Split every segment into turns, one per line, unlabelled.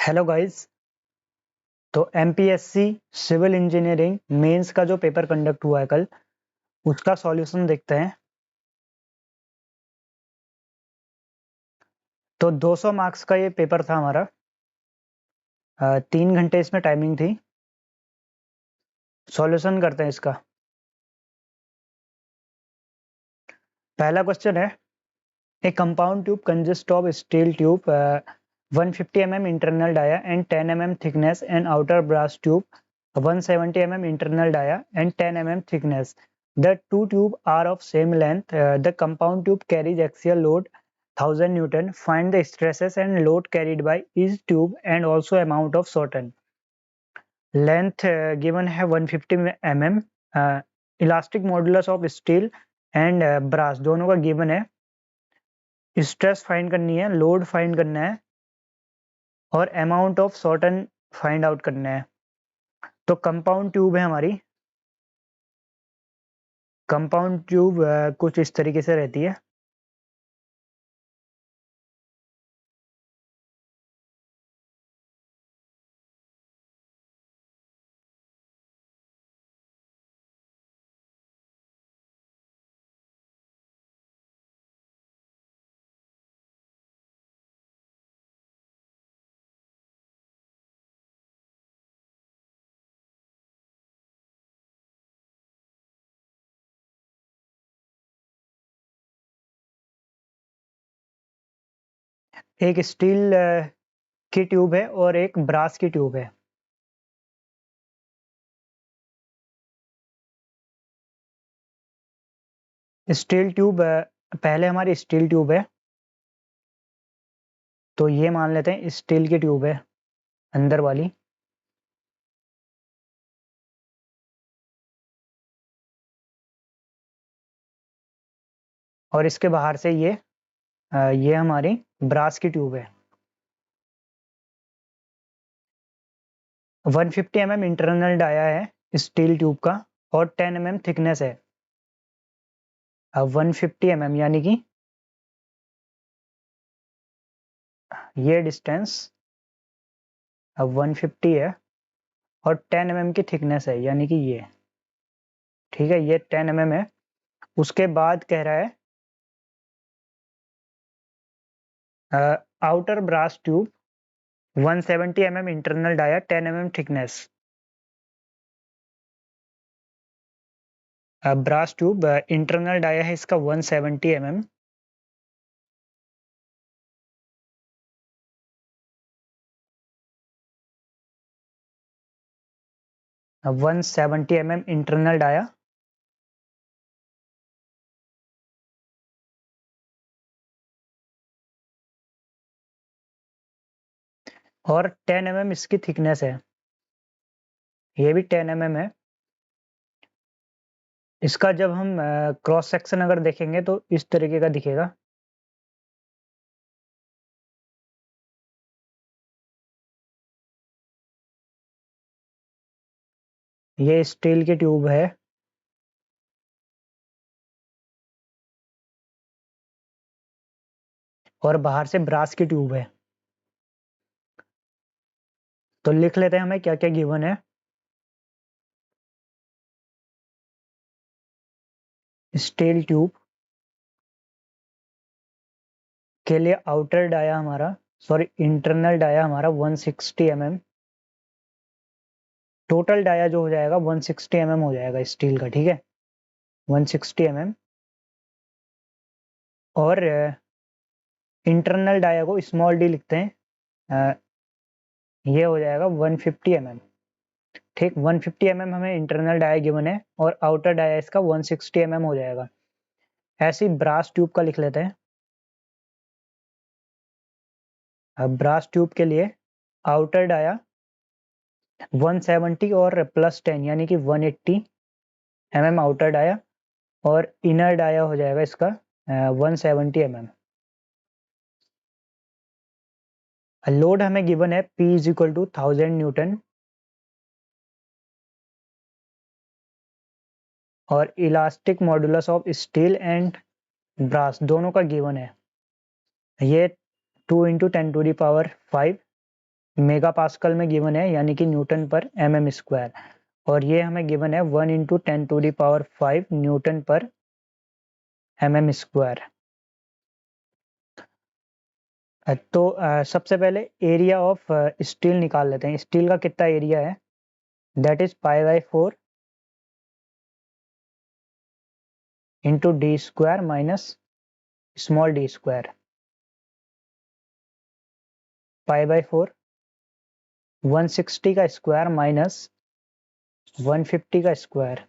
Hello guys. तो MPSC civil engineering mains का जो पेपर कंडक्ट हुआ है कल, उसका सॉल्यूशन देखते हैं। तो 200 मार्क्स का ये पेपर था हमारा। 3 घंटे इसमें टाइमिंग थी। सॉल्यूशन करते हैं इसका। पहला क्वेश्चन है, ए compound tube consist of steel tube 150 mm internal dia and 10 mm thickness and outer brass tube 170 mm internal dia and 10 mm thickness. The two tubes are of same length. The compound tube carries axial load 1000 Newton. Find the stresses and load carried by each tube and also amount of shorten. Length given है 150 mm. Elastic modulus of steel and brass दोनों का given है। Stress find करनी है, load find करना है और amount of shorten find out करना है। तो कंपाउंड ट्यूब है हमारी। कंपाउंड ट्यूब कुछ इस तरीके से रहती है। एक स्टील की ट्यूब है और एक ब्रास की ट्यूब है। स्टील ट्यूब पहले हमारी स्टील ट्यूब है, तो ये मान लेते हैं स्टील की ट्यूब है अंदर वाली। और इसके बाहर से ये हमारी ब्रास की ट्यूब है। 150 mm इंटरनल डाया है स्टील ट्यूब का और 10 mm थिकनेस है। अब 150 mm यानी कि ये डिस्टेंस अब 150 है और 10 mm की थिकनेस है यानी कि ये, ठीक है, ये 10 mm है। उसके बाद कह रहा है outer brass tube 170 mm internal dia 10 mm thickness. Brass tube internal dia है इसका 170 mm। 170 mm इंटरनल डाया और 10 mm इसकी थिकनेस है। ये भी 10 mm है। इसका जब हम क्रॉस सेक्शन अगर देखेंगे तो इस तरीके का दिखेगा। ये स्टील की ट्यूब है और बाहर से ब्रास की ट्यूब है। तो लिख लेते हैं हमें क्या क्या गिवन है। स्टील ट्यूब के लिए आउटर डाया हमारा इंटरनल डाया हमारा 160 mm। टोटल डाया जो हो जाएगा 160 mm हो जाएगा स्टील का, ठीक है, 160 mm। और इंटरनल डाया को स्मॉल डी लिखते हैं, ये हो जाएगा 150 mm। ठीक, 150 mm हमें इंटरनल डाया गिवन है और आउटर डाया इसका 160 mm हो जाएगा। ऐसे ही ब्रास ट्यूब का लिख लेते हैं। अब ब्रास ट्यूब के लिए आउटर डाया 170 और प्लस 10 यानी कि 180 mm आउटर डाया और इनर डाया हो जाएगा इसका 170 mm। लोड हमें गिवन है P is equal to 1000 newton और elastic modulus of steel and brass दोनों का गिवन है। ये 2 × 10⁵ मेगा पास्कल में गिवन है, यानी कि न्यूटन पर mm स्क्वायर, और ये हमें गिवन है 1 × 10⁵ न्यूटन पर mm स्क्वायर। तो सबसे पहले एरिया ऑफ स्टील निकाल लेते हैं। स्टील का कितना एरिया है, that is π/4 into d square minus small d square. π/4 160 का स्क्वायर माइनस 150 का स्क्वायर,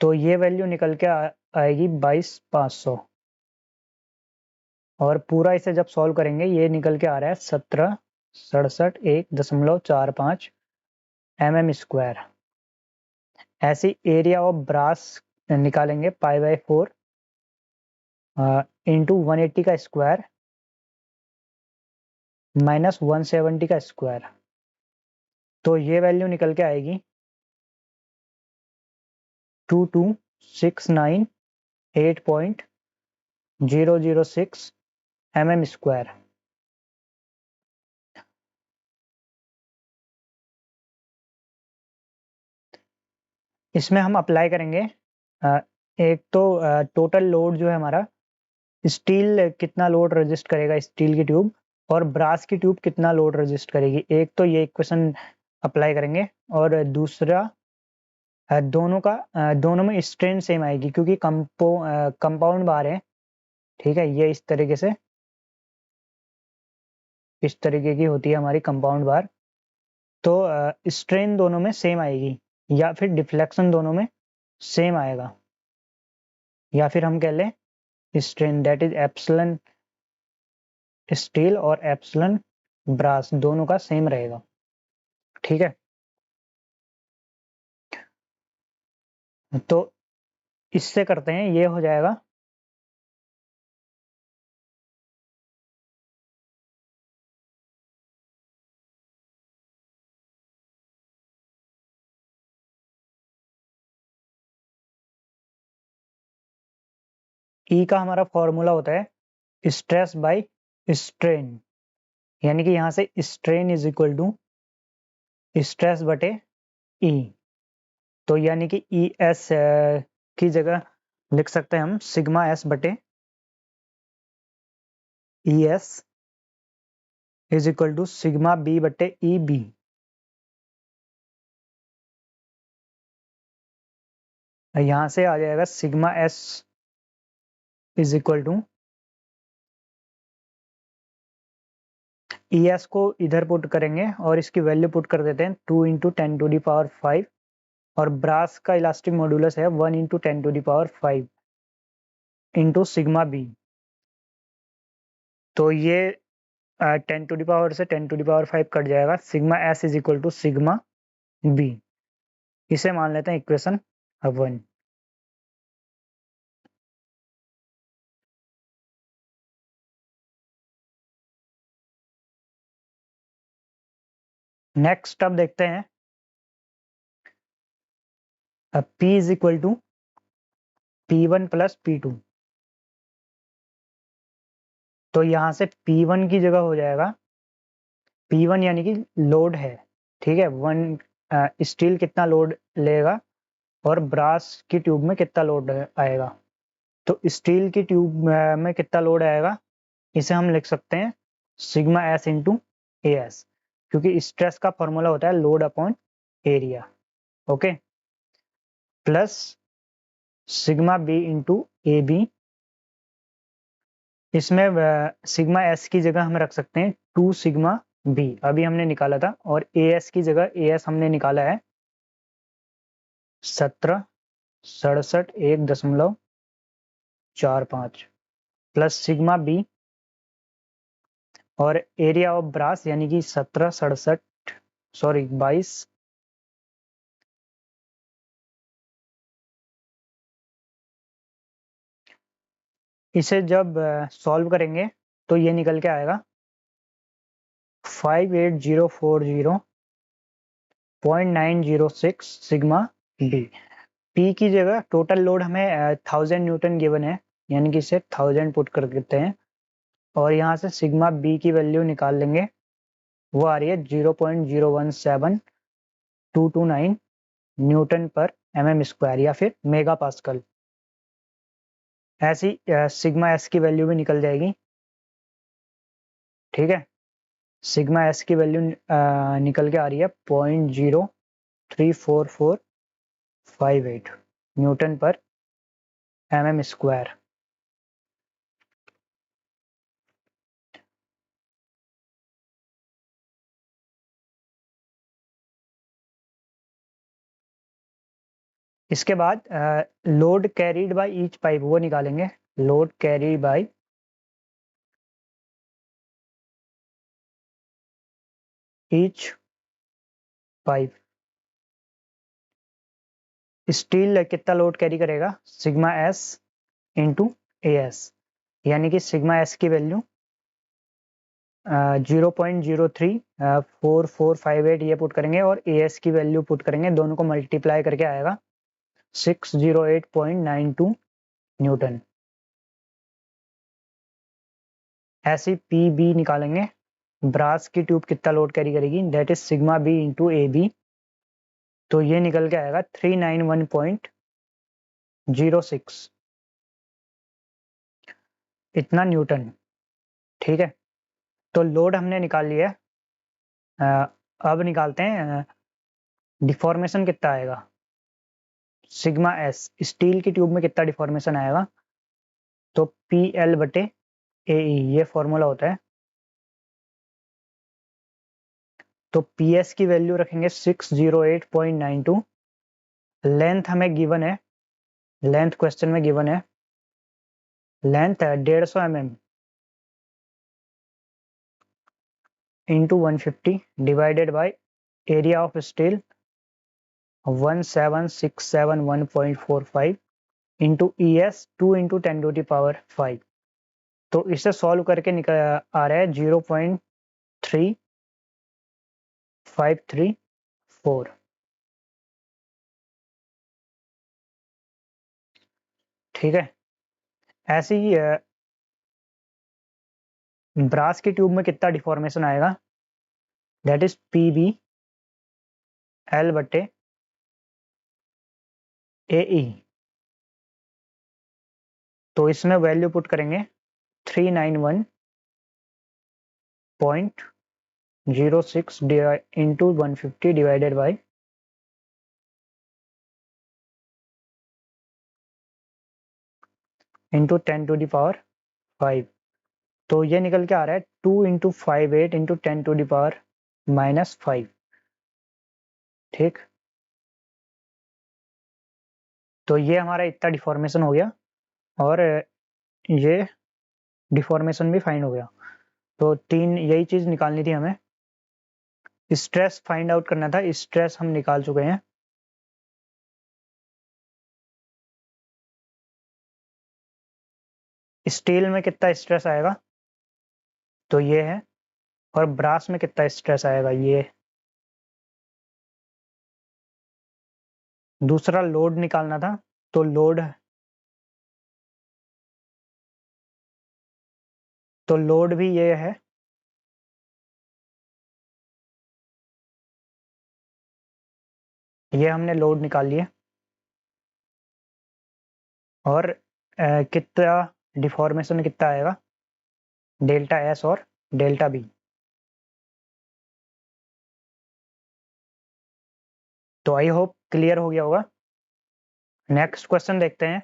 तो ये वैल्यू निकल के आएगी 22,500। और पूरा इसे जब सॉल्व करेंगे ये निकल के आ रहा है 17,67,1.45 mm स्क्वायर। ऐसी एरिया ऑफ ब्रास निकालेंगे π/4 इंटू 180 का स्क्वायर माइनस 170 का स्क्वायर, तो ये वैल्यू निकल के आएगी 22,698.006 mm स्क्वायर। इसमें हम अप्लाई करेंगे एक तो टोटल लोड जो है हमारा, स्टील कितना लोड रेजिस्ट करेगा स्टील की ट्यूब, और ब्रास की ट्यूब कितना लोड रेजिस्ट करेगी। एक तो ये इक्वेशन अप्लाई करेंगे, और दूसरा दोनों में स्ट्रेन सेम आएगी, क्योंकि कंपाउंड बार है। ठीक है, ये इस तरीके से, इस तरीके की होती है हमारी कंपाउंड बार। तो स्ट्रेन दोनों में सेम आएगी, या फिर डिफ्लेक्शन दोनों में सेम आएगा, या फिर हम कह लें strain that is epsilon steel और एप्सिलॉन ब्रास, दोनों का सेम रहेगा। ठीक है, तो इससे करते हैं, ये हो जाएगा E का हमारा फॉर्मूला होता है स्ट्रेस बाय स्ट्रेन, यानी कि यहां से strain is equal to stress बटे E। तो यानी कि ई एस की जगह लिख सकते हैं हम सिग्मा एस बटे e s is equal to sigma b बटे ई बी। यहां से आ जाएगा sigma s is equal to e s को इधर पुट करेंगे और इसकी वैल्यू पुट कर देते हैं 2 × 10⁵ और ब्रास का इलास्टिक मॉड्यूलस है 1 × 10⁵ इंटू सिग्मा बी। तो ये 10⁵ से 10⁵ कट जाएगा, sigma s is equal to sigma b. इसे मान लेते हैं इक्वेशन 1। नेक्स्ट अब देखते हैं P is equal to P1 plus P2। तो यहां से P1 की जगह हो जाएगा, P1 यानी कि लोड है। ठीक है, स्टील कितना लोड लेगा और ब्रास की ट्यूब में कितना लोड आएगा। तो स्टील की ट्यूब में कितना लोड आएगा, इसे हम लिख सकते हैं sigma s into a s, क्योंकि स्ट्रेस का फॉर्मूला होता है load upon area. Okay, plus sigma b into a b. इसमें सिग्मा एस की जगह हम रख सकते हैं 2 सिग्मा बी, अभी हमने निकाला था, और ए एस की जगह ए एस हमने निकाला है 17,67,1.45 प्लस सिग्मा बी, और एरिया ऑफ ब्रास यानी कि 22। इसे जब सॉल्व करेंगे तो ये निकल के आएगा 58,040.906 सिग्मा बी। पी की जगह टोटल लोड हमें 1000 न्यूटन गिवन है, यानी कि इसे 1000 पुट कर देते हैं, और यहाँ से सिग्मा बी की वैल्यू निकाल लेंगे, वो आ रही है 0.017229 न्यूटन पर एमएम स्क्वायर या फिर मेगा पास्कल। ऐसी सिग्मा एस की वैल्यू भी निकल जाएगी। ठीक है, सिग्मा एस की वैल्यू निकल के आ रही है 0.034458 न्यूटन पर एमएम स्क्वायर। इसके बाद load carried by each pipe वो निकालेंगे। Load carry by each pipe. Steel कितना लोड कैरी करेगा, sigma s into a S, यानी कि सिग्मा एस की वैल्यू 0.034458 ये पुट करेंगे और ए एस की वैल्यू पुट करेंगे, दोनों को मल्टीप्लाई करके आएगा 608.92 न्यूटन। ऐसी पी बी निकालेंगे। ब्रास की ट्यूब कितना लोड कैरी करेगी, that is sigma b into a b, तो ये निकल के आएगा 391.06 इतना न्यूटन। ठीक है, तो लोड हमने निकाल लिया। अब निकालते हैं डिफॉर्मेशन कितना आएगा। सिग्मा एस, स्टील की ट्यूब में कितना डिफॉर्मेशन आएगा, तो पी एल बटे ए ई, ये फॉर्मूला होता है। तो पी एस की वैल्यू रखेंगे 608.92। लेंथ हमें गिवन है, लेंथ क्वेश्चन में गिवन है, लेंथ है 150 mm into 150 divided by area of steel 17671.45 into E S 2 into 10⁵ तो इसे सॉल्व करके निकल आ रहा है 0.3534। ठीक है, ऐसे ही ब्रास की ट्यूब में कितना डिफॉर्मेशन आएगा, that is p b l बटे ए ई, तो इसमें वैल्यू पुट करेंगे 391.06 इंटू 150 डिवाइडेड बाई इंटू 10⁵ तो ये निकल के आ रहा है 2 इंटू 58 इंटू 10⁻⁻5। ठीक, तो ये हमारा इतना डिफॉर्मेशन हो गया और ये डिफॉर्मेशन भी फाइंड हो गया। तो तीन यही चीज निकालनी थी हमें। स्ट्रेस फाइंड आउट करना था, स्ट्रेस हम निकाल चुके हैं। स्टील में कितना स्ट्रेस आएगा, तो ये है, और ब्रास में कितना स्ट्रेस आएगा, ये। दूसरा लोड निकालना था, तो लोड भी ये है, ये हमने लोड निकाल लिया। और कितना डिफॉर्मेशन कितना आएगा, डेल्टा एस और डेल्टा बी। तो आई होप क्लियर हो गया होगा। नेक्स्ट क्वेश्चन देखते हैं।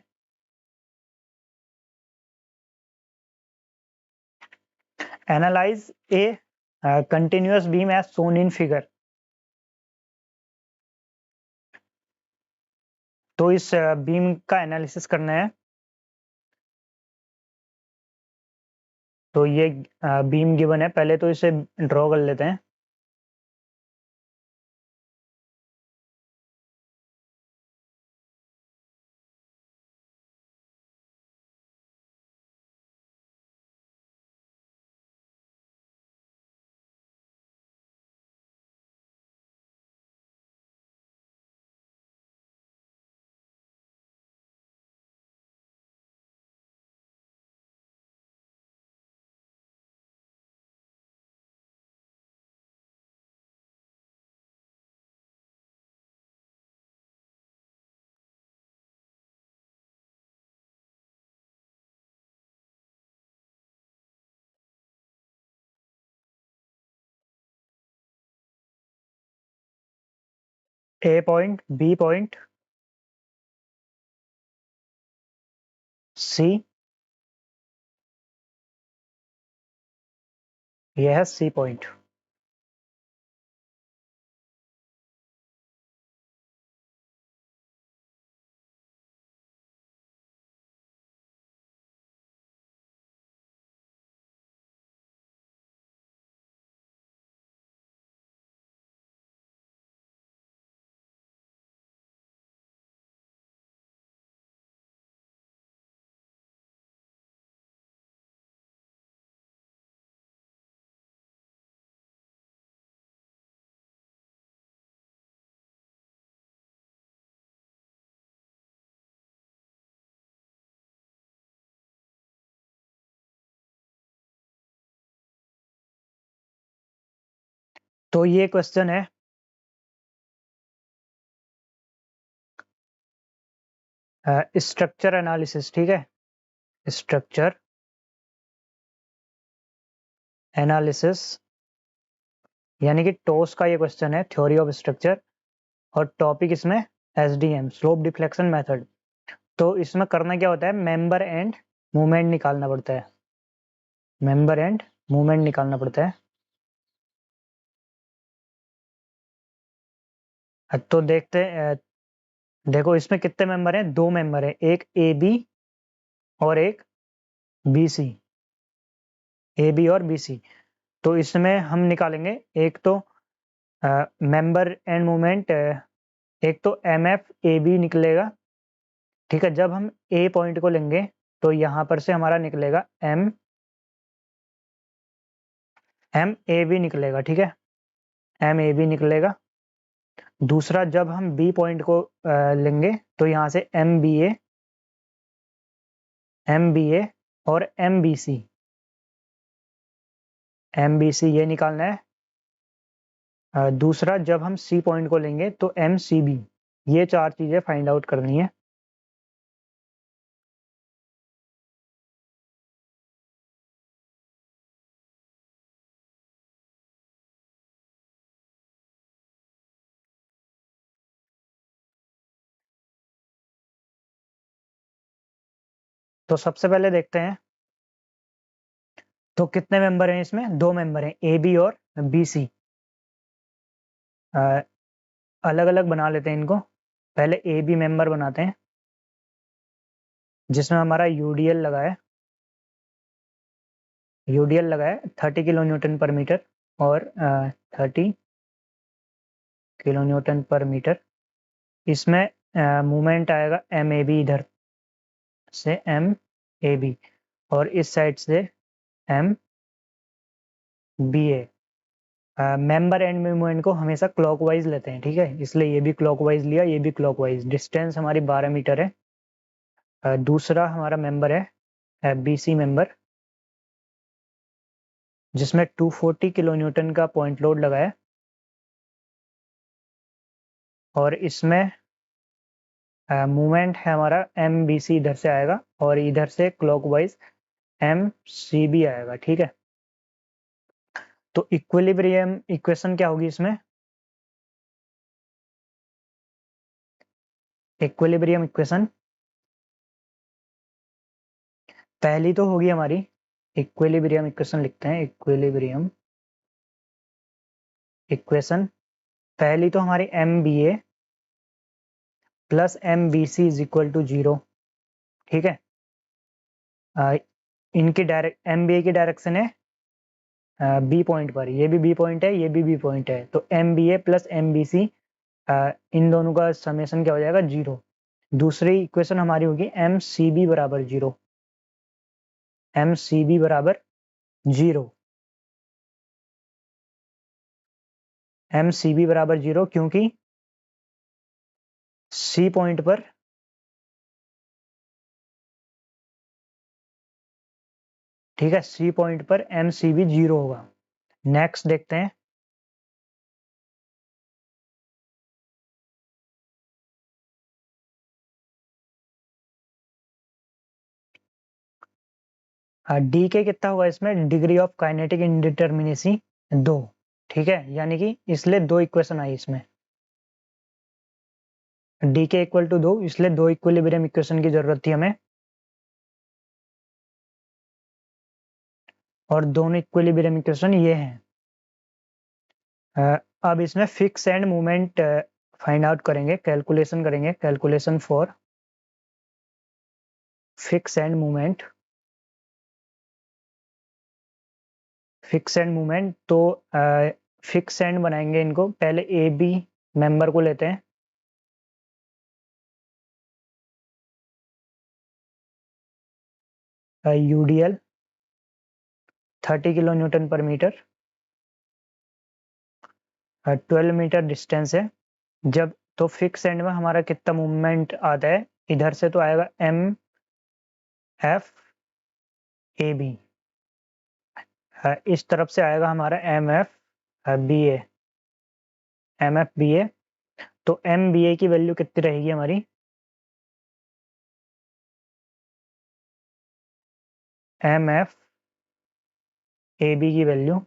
Analyse a continuous beam as shown in figure. तो इस बीम का एनालिसिस करना है। तो ये बीम गिवन है, पहले तो इसे ड्रॉ कर लेते हैं। ए पॉइंट, बी पॉइंट, सी, यह है सी पॉइंट। तो ये क्वेश्चन है स्ट्रक्चर एनालिसिस, ठीक है, स्ट्रक्चर एनालिसिस, यानी कि टोस का ये क्वेश्चन है, थ्योरी ऑफ स्ट्रक्चर, और टॉपिक इसमें एसडीएम, स्लोप डिफ्लेक्शन मेथड। तो इसमें करना क्या होता है, मेंबर एंड मूवमेंट निकालना पड़ता है, मेंबर एंड मूवमेंट निकालना पड़ता है। तो देखते हैं, देखो इसमें कितने मेंबर हैं, दो मेंबर हैं, एक ए बी और एक बी सी, ए बी और बी सी। तो इसमें हम निकालेंगे एक तो मेंबर एंड मूवमेंट, एक तो एम एफ ए बी निकलेगा, ठीक है। जब हम ए पॉइंट को लेंगे तो यहाँ पर से हमारा निकलेगा एम एम ए बी निकलेगा, ठीक है, एम ए बी निकलेगा। दूसरा जब हम बी पॉइंट को लेंगे तो यहाँ से एम बी ए और m b c, m b c ये निकालना है। दूसरा जब हम सी पॉइंट को लेंगे तो एम सी बी, ये चार चीजें फाइंड आउट करनी है। तो सबसे पहले देखते हैं, तो कितने मेंबर हैं इसमें, दो मेंबर हैं, ए बी और बी सी। अलग अलग बना लेते हैं इनको, पहले ए बी मेंबर बनाते हैं जिसमें हमारा यूडीएल लगा है, यूडीएल लगा है 30 किलो न्यूटन पर मीटर, और 30 किलो न्यूटन पर मीटर। इसमें मूवमेंट आएगा एम ए बी, इधर से एम ए बी, और इस साइड से m b a. Member end movement को हमेशा क्लॉकवाइज लेते हैं, ठीक है, इसलिए ये भी क्लॉकवाइज लिया, ये भी क्लॉकवाइज। डिस्टेंस हमारी 12 मीटर है। दूसरा हमारा मेंबर है बी सी मेंबर, जिसमें 240 किलो न्यूटन का पॉइंट लोड लगा है, और इसमें मूवमेंट है हमारा एम बी सी, इधर से आएगा, और इधर से क्लॉकवाइज एम सी बी आएगा, ठीक है। तो इक्विलिब्रियम इक्वेशन क्या होगी इसमें, इक्विलिब्रियम इक्वेशन पहली तो होगी हमारी, इक्विलिब्रियम इक्वेशन लिखते हैं, इक्विलिब्रियम इक्वेशन पहली तो हमारी m b a plus m b c is equal to 0, ठीक है। इनकी डायरेक्ट एम बी ए की डायरेक्शन है बी पॉइंट पर, ये भी बी पॉइंट है, ये भी बी पॉइंट है, तो M b a plus m b सी, इन दोनों का समेशन क्या हो जाएगा, 0। दूसरी इक्वेशन हमारी होगी एम सी बी बराबर 0, एम सी बी बराबर 0, एम सी बी बराबर 0, क्योंकि सी पॉइंट पर, ठीक है, सी पॉइंट पर एम सी बी 0 होगा। नेक्स्ट देखते हैं, डी के कितना होगा इसमें, डिग्री ऑफ काइनेटिक इंडिटरमिनेसी 2, ठीक है, यानी कि इसलिए दो इक्वेशन आई इसमें। डी के इक्वल टू 2, इसलिए 2 इक्विलिब्रियम इक्वेशन की जरूरत थी हमें, और दोनों इक्विलिब्रियम इक्वेशन ये हैं। अब इसमें fix and movement find out करेंगे, कैलकुलेशन करेंगे, calculation for fix and movement. Fix and movement, तो फिक्स एंड बनाएंगे इनको, पहले ए बी मेंबर को लेते हैं। UDL 30 kilo newton per metre, 12 metre distance है। जब तो फिक्स एंड में हमारा कितना मूवमेंट आता है, इधर से तो आएगा एम एफ ए बी, इस तरफ से आएगा हमारा एम एफ बी ए, एम एफ बी ए। तो एम बी ए की वैल्यू कितनी रहेगी हमारी, एम एफ ए बी की वैल्यू,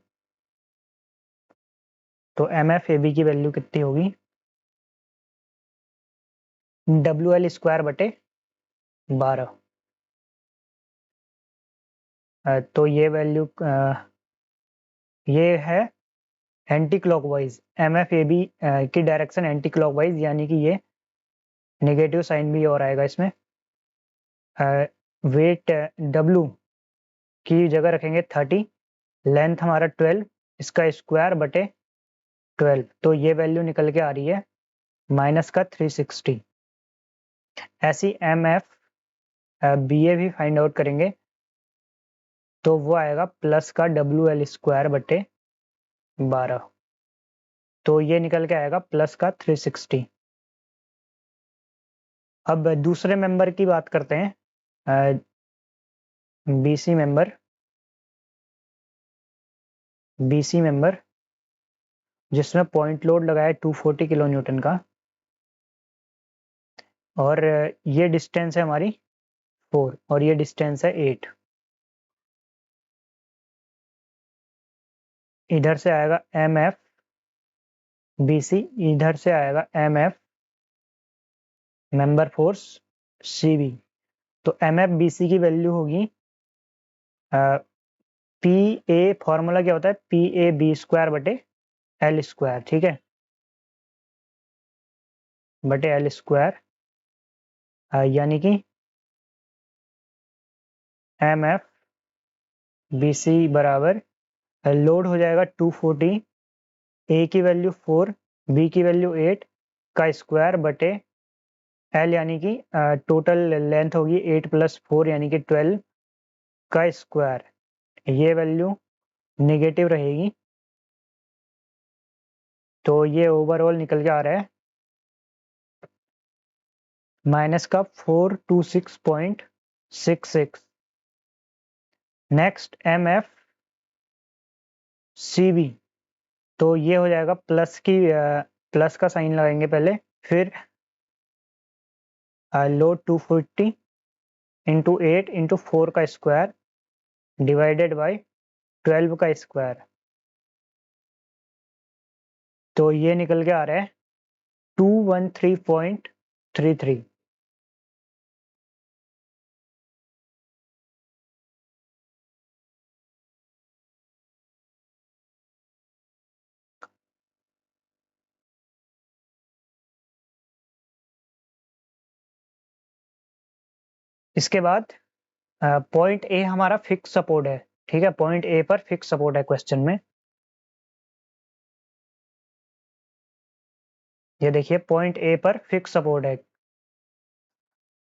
तो एम एफ ए बी की वैल्यू कितनी होगी, डब्ल्यू एल स्क्वायर बटे 12। तो ये वैल्यू ये है anti clockwise, m f a b की डायरेक्शन एंटी क्लॉकवाइज, यानी कि ये नेगेटिव साइन भी और आएगा इसमें। वेट डब्ल्यू की जगह रखेंगे 30, लेंथ हमारा 12, इसका स्क्वायर बटे 12, तो ये वैल्यू निकल के आ रही है माइनस का 360। ऐसी एम एफ बी ए भी फाइंड आउट करेंगे, तो वो आएगा प्लस का डब्ल्यू एल स्क्वायर बटे 12, तो ये निकल के आएगा प्लस का 360। अब दूसरे मेंबर की बात करते हैं, बीसी मेंबर, बीसी मेंबर जिसमें पॉइंट लोड लगाया 240 किलो न्यूटन का, और ये डिस्टेंस है हमारी 4 और ये डिस्टेंस है 8। इधर से आएगा एम एफ बी सी, इधर से आएगा m f member force c b. तो एम एफ बी सी की वैल्यू होगी, पी ए, फॉर्मूला क्या होता है, पी ए बी स्क्वायर बटे एल स्क्वायर, ठीक है, बटे एल स्क्वायर, यानी कि एम एफ बी सी बराबर लोड हो जाएगा 240, ए की वैल्यू 4, बी की वैल्यू 8 का स्क्वायर बटे एल, यानी कि टोटल लेंथ होगी 8 + 4 यानी कि 12 का स्क्वायर। ये वैल्यू नेगेटिव रहेगी, तो ये ओवरऑल निकल के आ रहा है माइनस का 426.66। Next m f c b, तो ये हो जाएगा प्लस का साइन लगाएंगे पहले, फिर लोड 240 इंटू 8 इंटू 4 का स्क्वायर डिवाइडेड बाई 12 का स्क्वायर, तो ये निकल के आ रहा है 213.33। इसके बाद पॉइंट ए हमारा फिक्स सपोर्ट है, ठीक है, पॉइंट ए पर फिक्स सपोर्ट है क्वेश्चन में। ये देखिए पॉइंट ए पर फिक्स सपोर्ट है,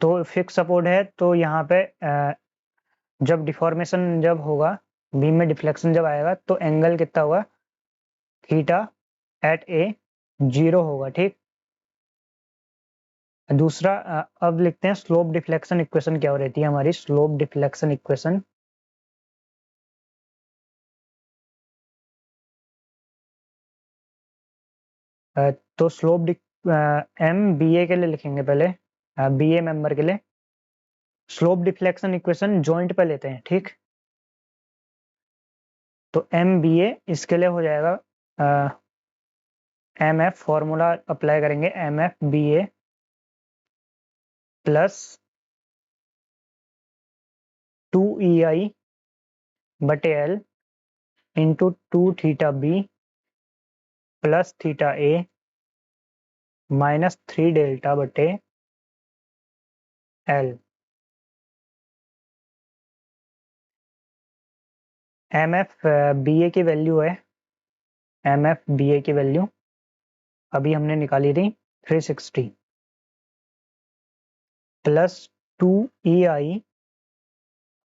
तो फिक्स सपोर्ट है, तो यहाँ पे जब डिफॉर्मेशन जब होगा, बीम में डिफ्लेक्शन जब आएगा, तो एंगल कितना होगा, थीटा एट ए 0 होगा, ठीक। दूसरा अब लिखते हैं स्लोप डिफ्लेक्शन इक्वेशन क्या हो रहती है हमारी, स्लोप डिफ्लेक्शन इक्वेशन। तो स्लोप एम बी ए के लिए लिखेंगे पहले, बी ए मेंबर के लिए स्लोप डिफ्लेक्शन इक्वेशन जॉइंट पे लेते हैं, ठीक। तो एम बी ए इसके लिए हो जाएगा एम एफ, फॉर्मूला अप्लाई करेंगे, M f B a plus 2EI बटे L into 2θB plus θA minus 3 delta बटे L। MF BA की वैल्यू है, MF BA की वैल्यू अभी हमने निकाली थी 360 प्लस 2EI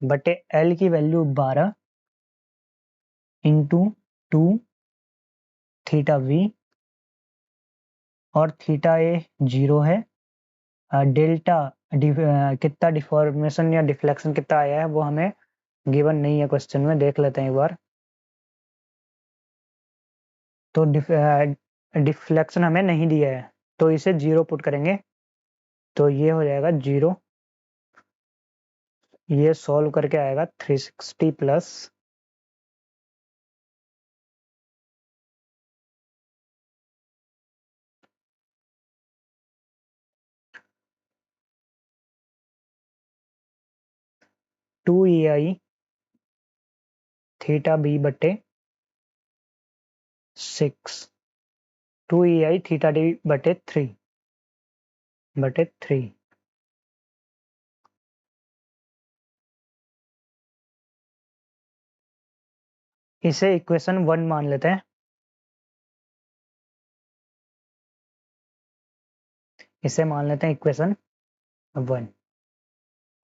बटे L की वैल्यू 12 इंटू 2θV और θA 0 है। डेल्टा कितना डिफॉर्मेशन या डिफ्लेक्शन कितना आया है वो हमें गिवन नहीं है क्वेश्चन में, देख लेते हैं एक बार। तो डिफ्लेक्शन हमें नहीं दिया है तो इसे 0 पुट करेंगे तो ये हो जाएगा 0। ये सॉल्व करके आएगा 360 प्लस 2EI θB बटे 6 2EI θD बटे 3 इसे इक्वेशन 1 मान लेते हैं। इसे मान लेते हैं इक्वेशन 1।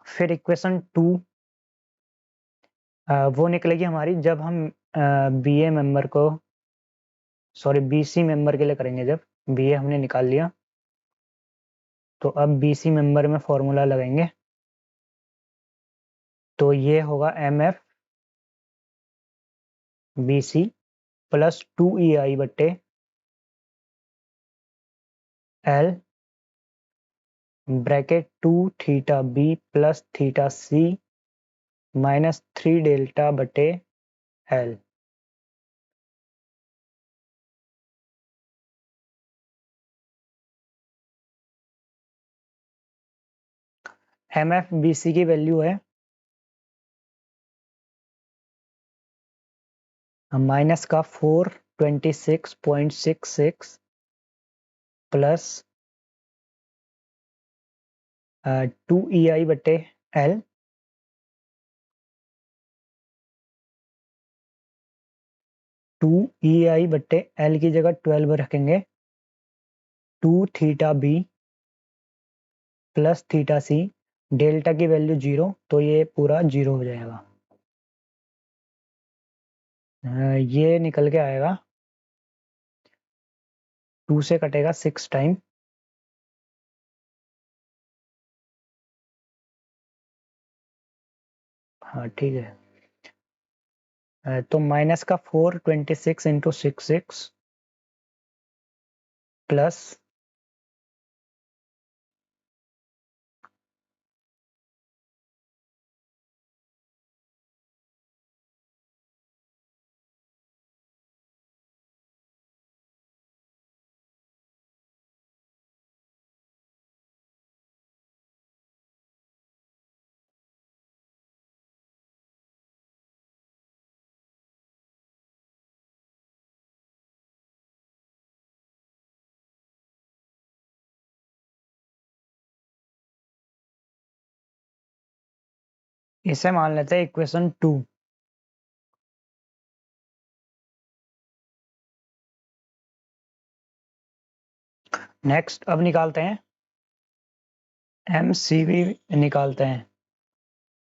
फिर इक्वेशन 2 वो निकलेगी हमारी जब हम BA मेंबर को BC मेंबर के लिए करेंगे। जब BA हमने निकाल लिया तो अब BC मेंबर में फॉर्मूला लगाएंगे तो ये होगा MF BC प्लस 2EI बट्टे L bracket 2θB plus θC minus 3 delta बटे L। MF BC की वैल्यू है माइनस का 426.66 प्लस 2EI बटे L 2EI बटे L की जगह 12 रखेंगे 2θB प्लस θC डेल्टा की वैल्यू 0 तो ये पूरा 0 हो जाएगा। ये निकल के आएगा 2 से कटेगा 6 टाइम हाँ ठीक है। तो माइनस का 426 इंटू 66 प्लस इसे मान लेते हैं इक्वेशन 2। नेक्स्ट अब निकालते हैं MCV निकालते हैं।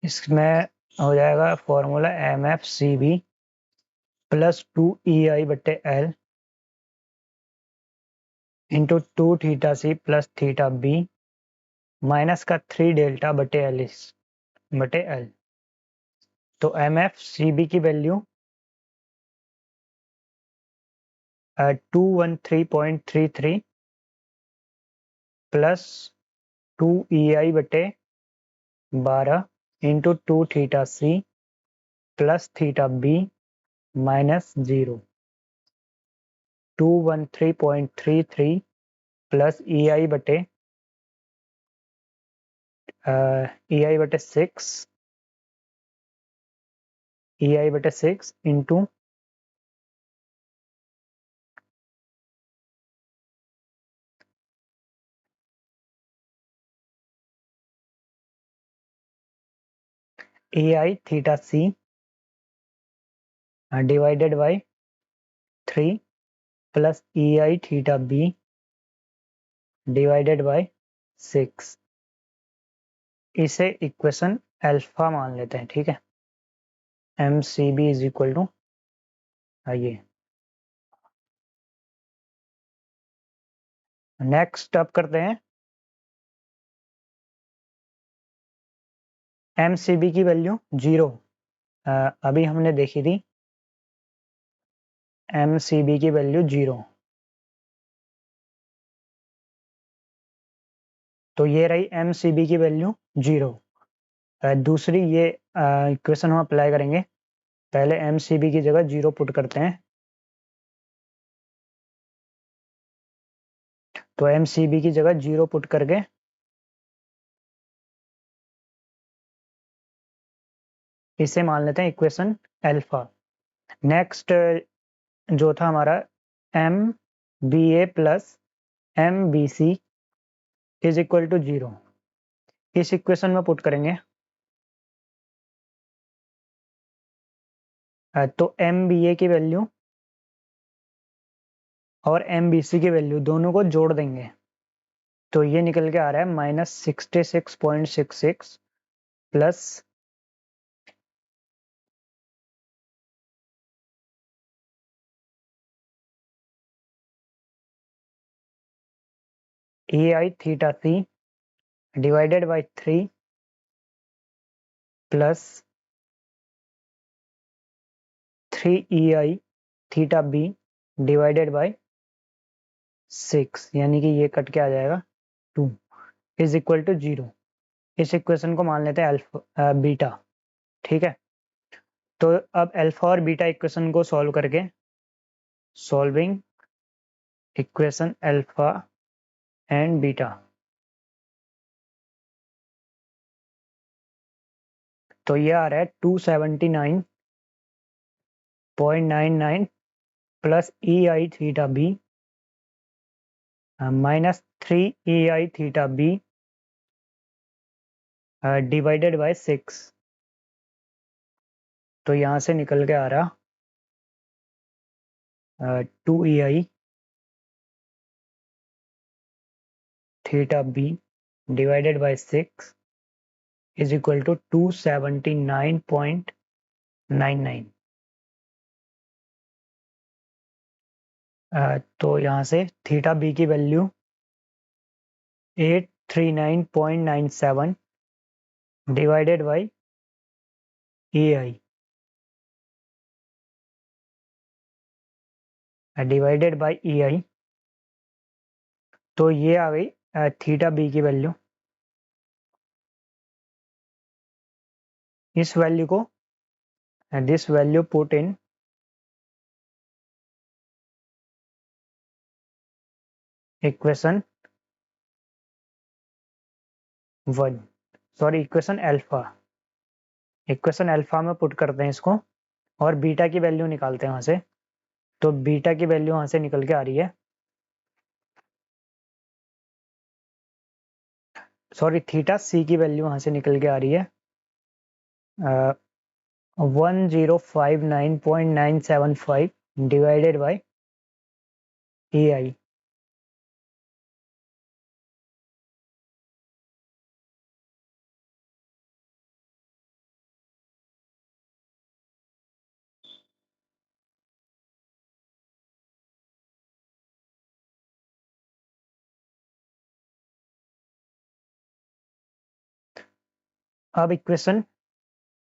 इसमें हो जाएगा फॉर्मूला MFCV प्लस 2EI बटे L into 2θC plus θB minus का 3 डेल्टा बटे L। तो MFCB की वैल्यू 213.33 प्लस 2EI बटे 12 into 2θC plus θB minus 0 213.33 plus EI बटे EI/6 into EI(θc) divided by 3 plus EI(θb) divided by 6। इसे equation alpha मान लेते हैं, ठीक है। MCB इज इक्वल टू ये। नेक्स्ट अब करते हैं MCB की वैल्यू 0 अभी हमने देखी थी MCB की वैल्यू 0, तो ये रही MCB की वैल्यू 0। दूसरी ये इक्वेशन हम अप्लाई करेंगे। पहले MCB की जगह 0 पुट करते हैं, तो MCB की जगह 0 पुट करके इसे मान लेते हैं इक्वेशन अल्फा। नेक्स्ट जो था हमारा MBA plus MBC is equal to 0, इस इक्वेशन में पुट करेंगे। तो MBA की वैल्यू और MBC की वैल्यू दोनों को जोड़ देंगे, तो ये निकल के आ रहा है -66.66 plus EI(θc) divided by 3 plus 3EI(θb) divided by 6, यानी कि ये कट के आ जाएगा 2 इज इक्वल टू 0। इस इक्वेशन को मान लेते हैं अल्फा बीटा, ठीक है। तो अब अल्फा और बीटा इक्वेशन को सॉल्व करके solving equation alpha and beta, तो ये आ रहा है 279.99 plus EI(θb) minus 3EI(θb) divided by 6। तो यहाँ से निकल के आ रहा 2EI(θb) divided by 6 is equal to 279.99। तो यहाँ से थीटा बी की value 839.97 divided by EI divided by EI, तो ये आ गई थीटा बी की वैल्यू। इस वैल्यू को this value put in equation 1, sorry equation alpha. Equation alpha में पुट करते हैं इसको और बीटा की वैल्यू निकालते हैं वहां से। तो बीटा की वैल्यू वहां से निकल के आ रही है, सॉरी थीटा सी की वैल्यू वहां से निकल के आ रही है 1059.975 डिवाइडेड बाय EI। अब इक्वेशन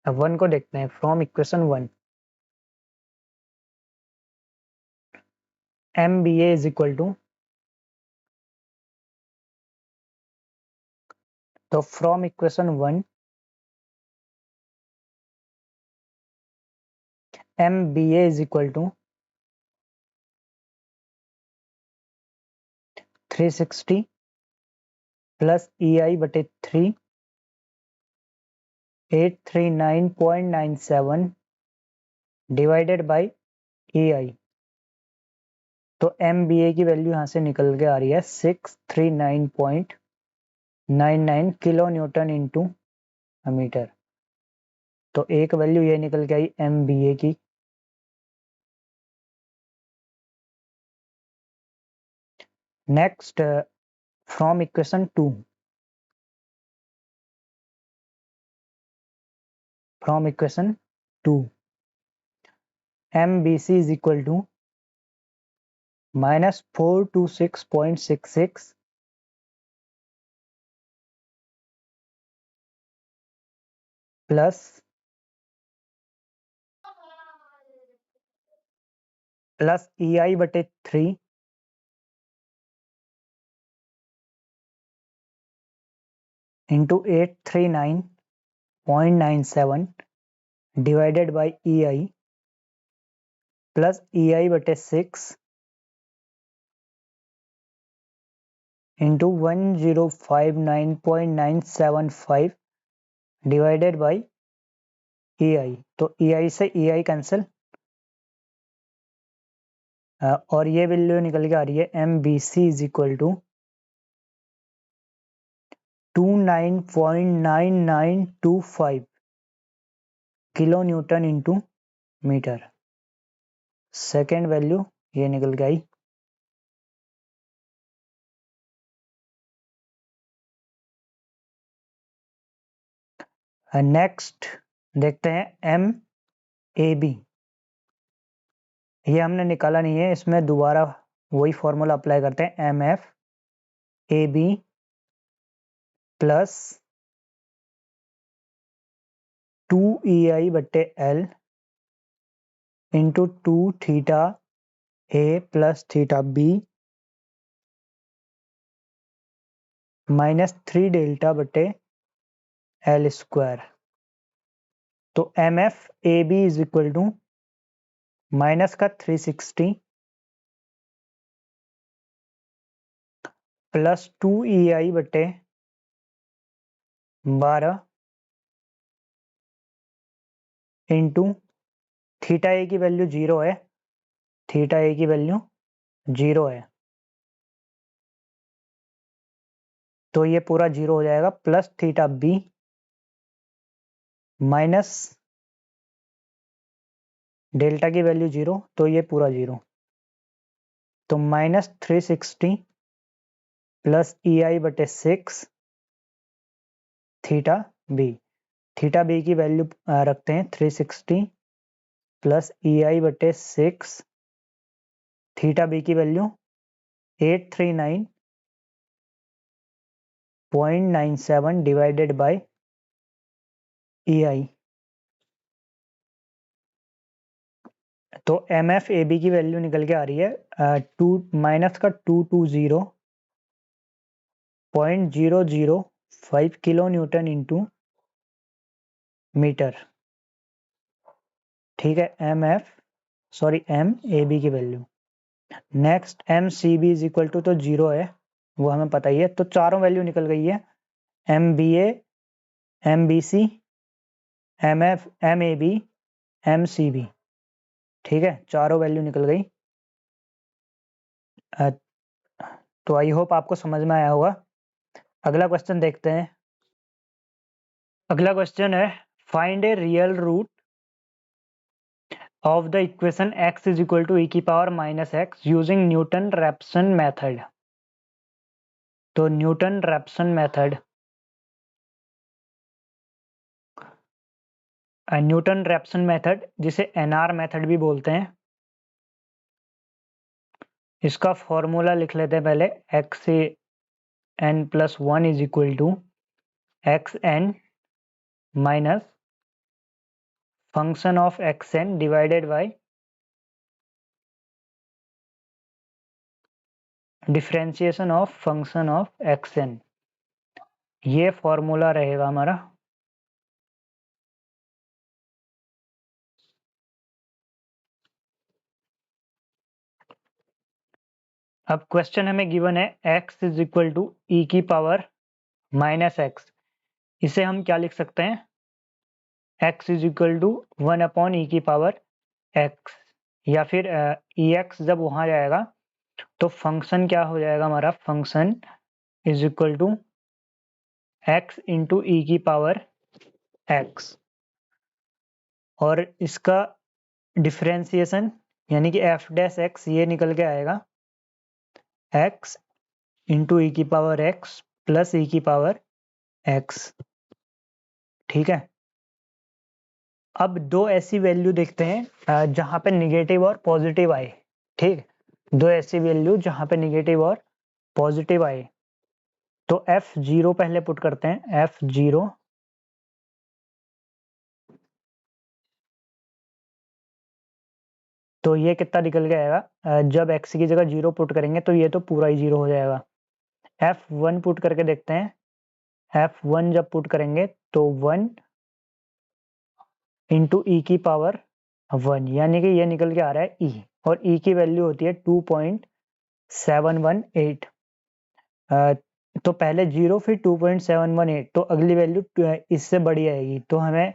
1 को देखते हैं। From equation 1 MBA is equal to, तो from equation 1 MBA is equal to 360 plus EI/3 839.97 divided by EI। तो MBA की वैल्यू यहाँ से निकल के आ रही है 639.99 किलो न्यूटन इंटू मीटर। तो एक वैल्यू ये निकल के आई MBA की। Next, from equation 2, from equation 2, MBC is equal to minus 426.66 plus EI बटे 3 into 839.97 divided by EI plus EI बटे 6 into 1059.975 divided by EI। तो EI से EI कैंसिल और ये वैल्यू निकल के आ रही है MBC is equal to 29.9925 kilo newton into metre. Second value ये निकल के आई। नेक्स्ट देखते हैं MAB। ये हमने निकाला नहीं है, इसमें दोबारा वही फॉर्मूला अप्लाई करते हैं। MFAB प्लस 2EI बट्टे L into 2 theta A plus theta B minus 3 delta बटे L स्क्वायर। तो MFAB is equal to minus का 360 प्लस 2EI बटे 12 इंटू थीटा ए की वैल्यू 0 है, थीटा ए की वैल्यू 0 है तो ये पूरा 0 हो जाएगा, plus theta b minus delta की वैल्यू 0 तो ये पूरा 0। तो माइनस 360 प्लस EI बटे 6 थीटा बी। थीटा बी की वैल्यू रखते हैं 360 प्लस EI बटे 6 थीटा बी की वैल्यू 839.97 डिवाइडेड बाय EI। तो MFAB की वैल्यू निकल के आ रही है माइनस का 220.005 किलो न्यूटन इंटू मीटर। ठीक है, MAB की value. Next MCB is equal to, तो 0 है वो हमें पता ही है, तो चारों वैल्यू निकल गई है। MBA, MBC, MAB, MCB। ठीक है, चारों वैल्यू निकल गई। तो आई होप आपको समझ में आया होगा। अगला क्वेश्चन देखते हैं। अगला क्वेश्चन है, find a real root of the equation x is equal to e की power minus x using Newton Raphson method. तो Newton Raphson method, Newton Raphson method जिसे NR मेथड भी बोलते हैं, इसका फॉर्मूला लिख लेते हैं पहले। xn+1 is equal to xn minus function of xn divided by differentiation of function of xn। ये फॉर्मूला रहेगा हमारा। अब क्वेश्चन हमें गिवन है x is equal to e की पावर माइनस x। इसे हम क्या लिख सकते हैं, x is equal to 1 upon e की पावर x, या फिर ई एक्स जब वहां जाएगा तो फंक्शन क्या हो जाएगा हमारा, function is equal to x into e की पावर x, और इसका डिफरेंशिएशन यानी कि एफ डैश एक्स ये निकल के आएगा x इंटू ई की पावर x प्लस ई की पावर x। ठीक है, अब दो ऐसी वैल्यू देखते हैं जहां पे निगेटिव और पॉजिटिव आए। ठीक, दो ऐसी वैल्यू जहां पे निगेटिव और पॉजिटिव आए। तो f0 पहले पुट करते हैं, f0 तो ये कितना निकल के आएगा, जब x की जगह 0 पुट करेंगे तो ये तो पूरा ही 0 हो जाएगा। f1 पुट करके देखते हैं, f1 जब पुट करेंगे तो 1 इंटू ई की पावर 1, यानी कि ये निकल के आ रहा है e, और e की वैल्यू होती है 2.718। तो पहले 0 फिर 2.718, तो अगली वैल्यू इससे बड़ी आएगी। तो हमें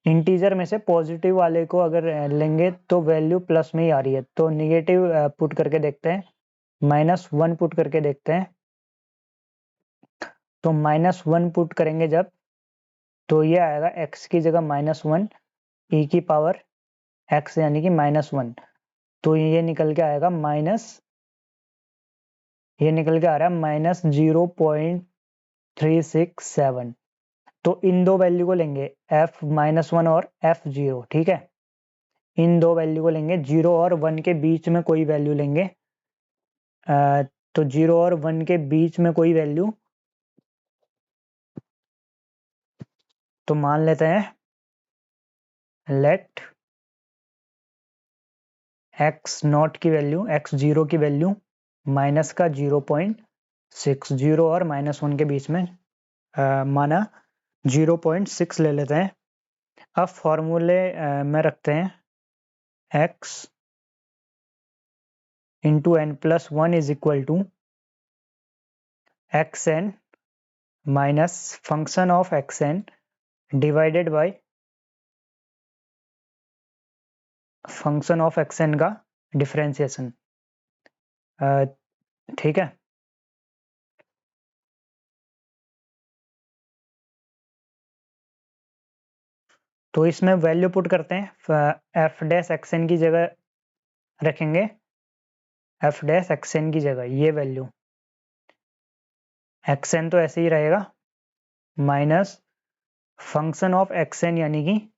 इंटीजर में से पॉजिटिव वाले को अगर लेंगे तो वैल्यू प्लस में ही आ रही है, तो निगेटिव पुट करके देखते हैं, -1 पुट करके देखते हैं। तो -1 पुट करेंगे जब, तो ये आएगा x की जगह -1 e की पावर x यानी कि -1, तो ये निकल के आएगा ये निकल के आ रहा है -0.367। तो इन दो वैल्यू को लेंगे f-1 और f0। ठीक है, इन दो वैल्यू को लेंगे, 0 और 1 के बीच में कोई वैल्यू लेंगे। तो 0 और 1 के बीच में कोई वैल्यू, तो मान लेते हैं लेट x0 की वैल्यू, x0 की वैल्यू माइनस का 0.6, और -1 के बीच में माना 0.6 ले लेते हैं। अब फॉर्मूले में रखते हैं x into n+1 is equal to xn minus function of xn divided by function of xn का डिफरेंशिएशन। ठीक है, तो इसमें वैल्यू पुट करते हैं, एफ डैश एक्सएन की जगह रखेंगे, एफ डैश एक्सएन की जगह ये वैल्यू, एक्सएन तो ऐसे ही रहेगा, माइनस फंक्शन ऑफ एक्सएन यानी कि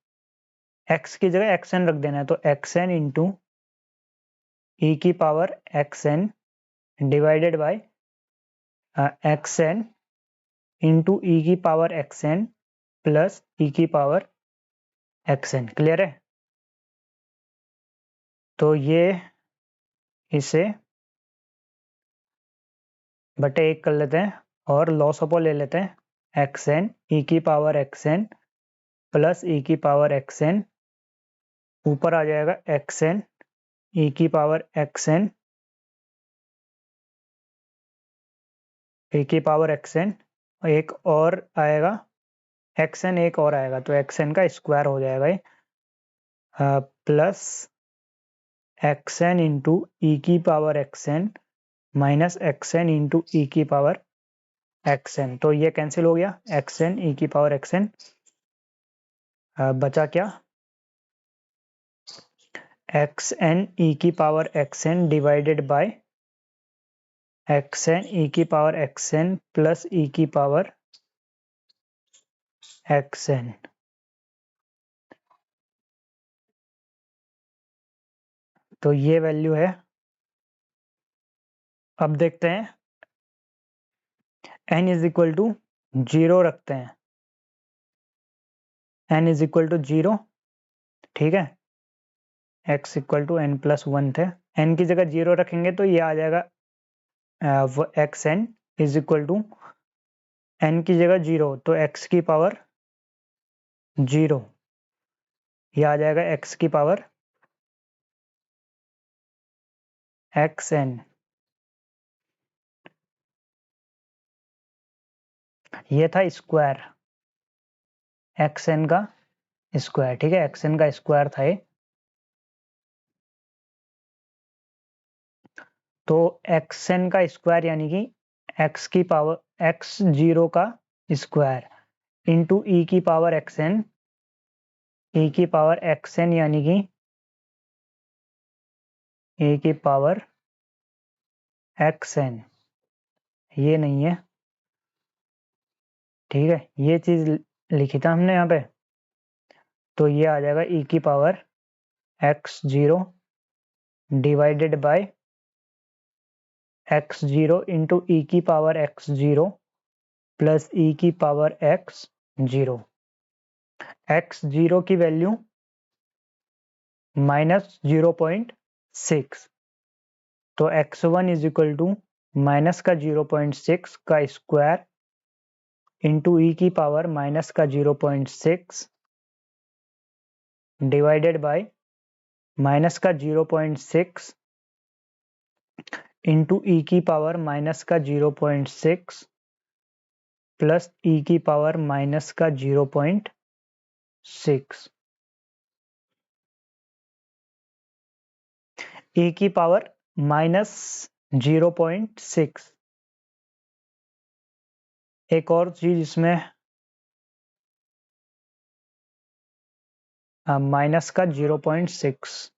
एक्स की जगह एक्सएन रख देना है, तो एक्सएन इंटू ई की power x n divided by x n into e की पावर एक्सएन प्लस ई की पावर एक्सएन। क्लियर है, तो ये इसे बटे 1 कर लेते हैं और लॉस ऑफ ले लेते हैं, एक्सएन ई की पावर एक्सएन प्लस ई की पावर एक्सएन, ऊपर आ जाएगा एक्सएन ई की पावर एक्सएन, ई की पावर एक्सएन, एक और आएगा एक्सएन, एक और आएगा, तो एक्सएन का स्क्वायर हो जाएगा ये, प्लस एक्सएन इंटू ई की power x n minus x n into e की पावर एक्सएन, तो ये कैंसिल हो गया, एक्सएन ई की पावर एक्सएन, बचा क्या, एक्सएन ई की power x n divided by x n e की पावर एक्सएन प्लस ई की पावर एक्सएन। तो ये वैल्यू है। अब देखते हैं n इज इक्वल टू 0 रखते हैं, n इज इक्वल टू 0। ठीक है, x इक्वल टू n+1 थे, n की जगह 0 रखेंगे तो ये आ जाएगा x n is equal to n की जगह 0, तो x की पावर 0, ये आ जाएगा x की पावर xn। ये था स्क्वायर। xn का स्क्वायर। ठीक है, xn का स्क्वायर था ये। तो xn का स्क्वायर यानी कि x की पावर x0 का स्क्वायर इंटू e की पावर xn, e की पावर xn यानी कि e की पावर xn, ये नहीं है। ठीक है, ये चीज लिखी था हमने यहाँ पे, तो ये आ जाएगा e की power x0 divided by x0 into e की पावर x0 प्लस e की पावर x0। x0 की वैल्यू -0.6, तो x1 is equal to minus का 0.6 का स्क्वायर इंटू ई की पावर माइनस का 0.6 डिवाइडेड बाय माइनस का 0.6 इंटू ई की पावर माइनस का 0.6 प्लस ई की पावर माइनस का 0.6। ई की पावर -0.6। एक और चीज इसमें माइनस का 0.6,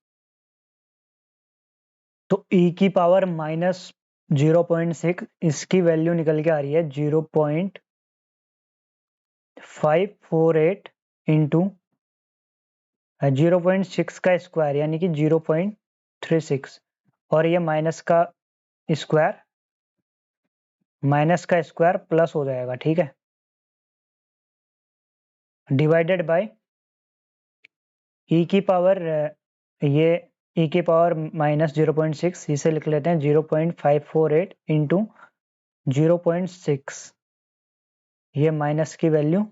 तो e की पावर -0.6, इसकी वैल्यू निकल के आ रही है 0.548 इंटू 0.6 का स्क्वायर यानी कि 0.36, और ये माइनस का स्क्वायर प्लस हो जाएगा। ठीक है, डिवाइडेड बाय ई की पावर ये ई की पावर -0.6, इसे लिख लेते हैं 0.548 इंटू 0.6, ये माइनस की वैल्यू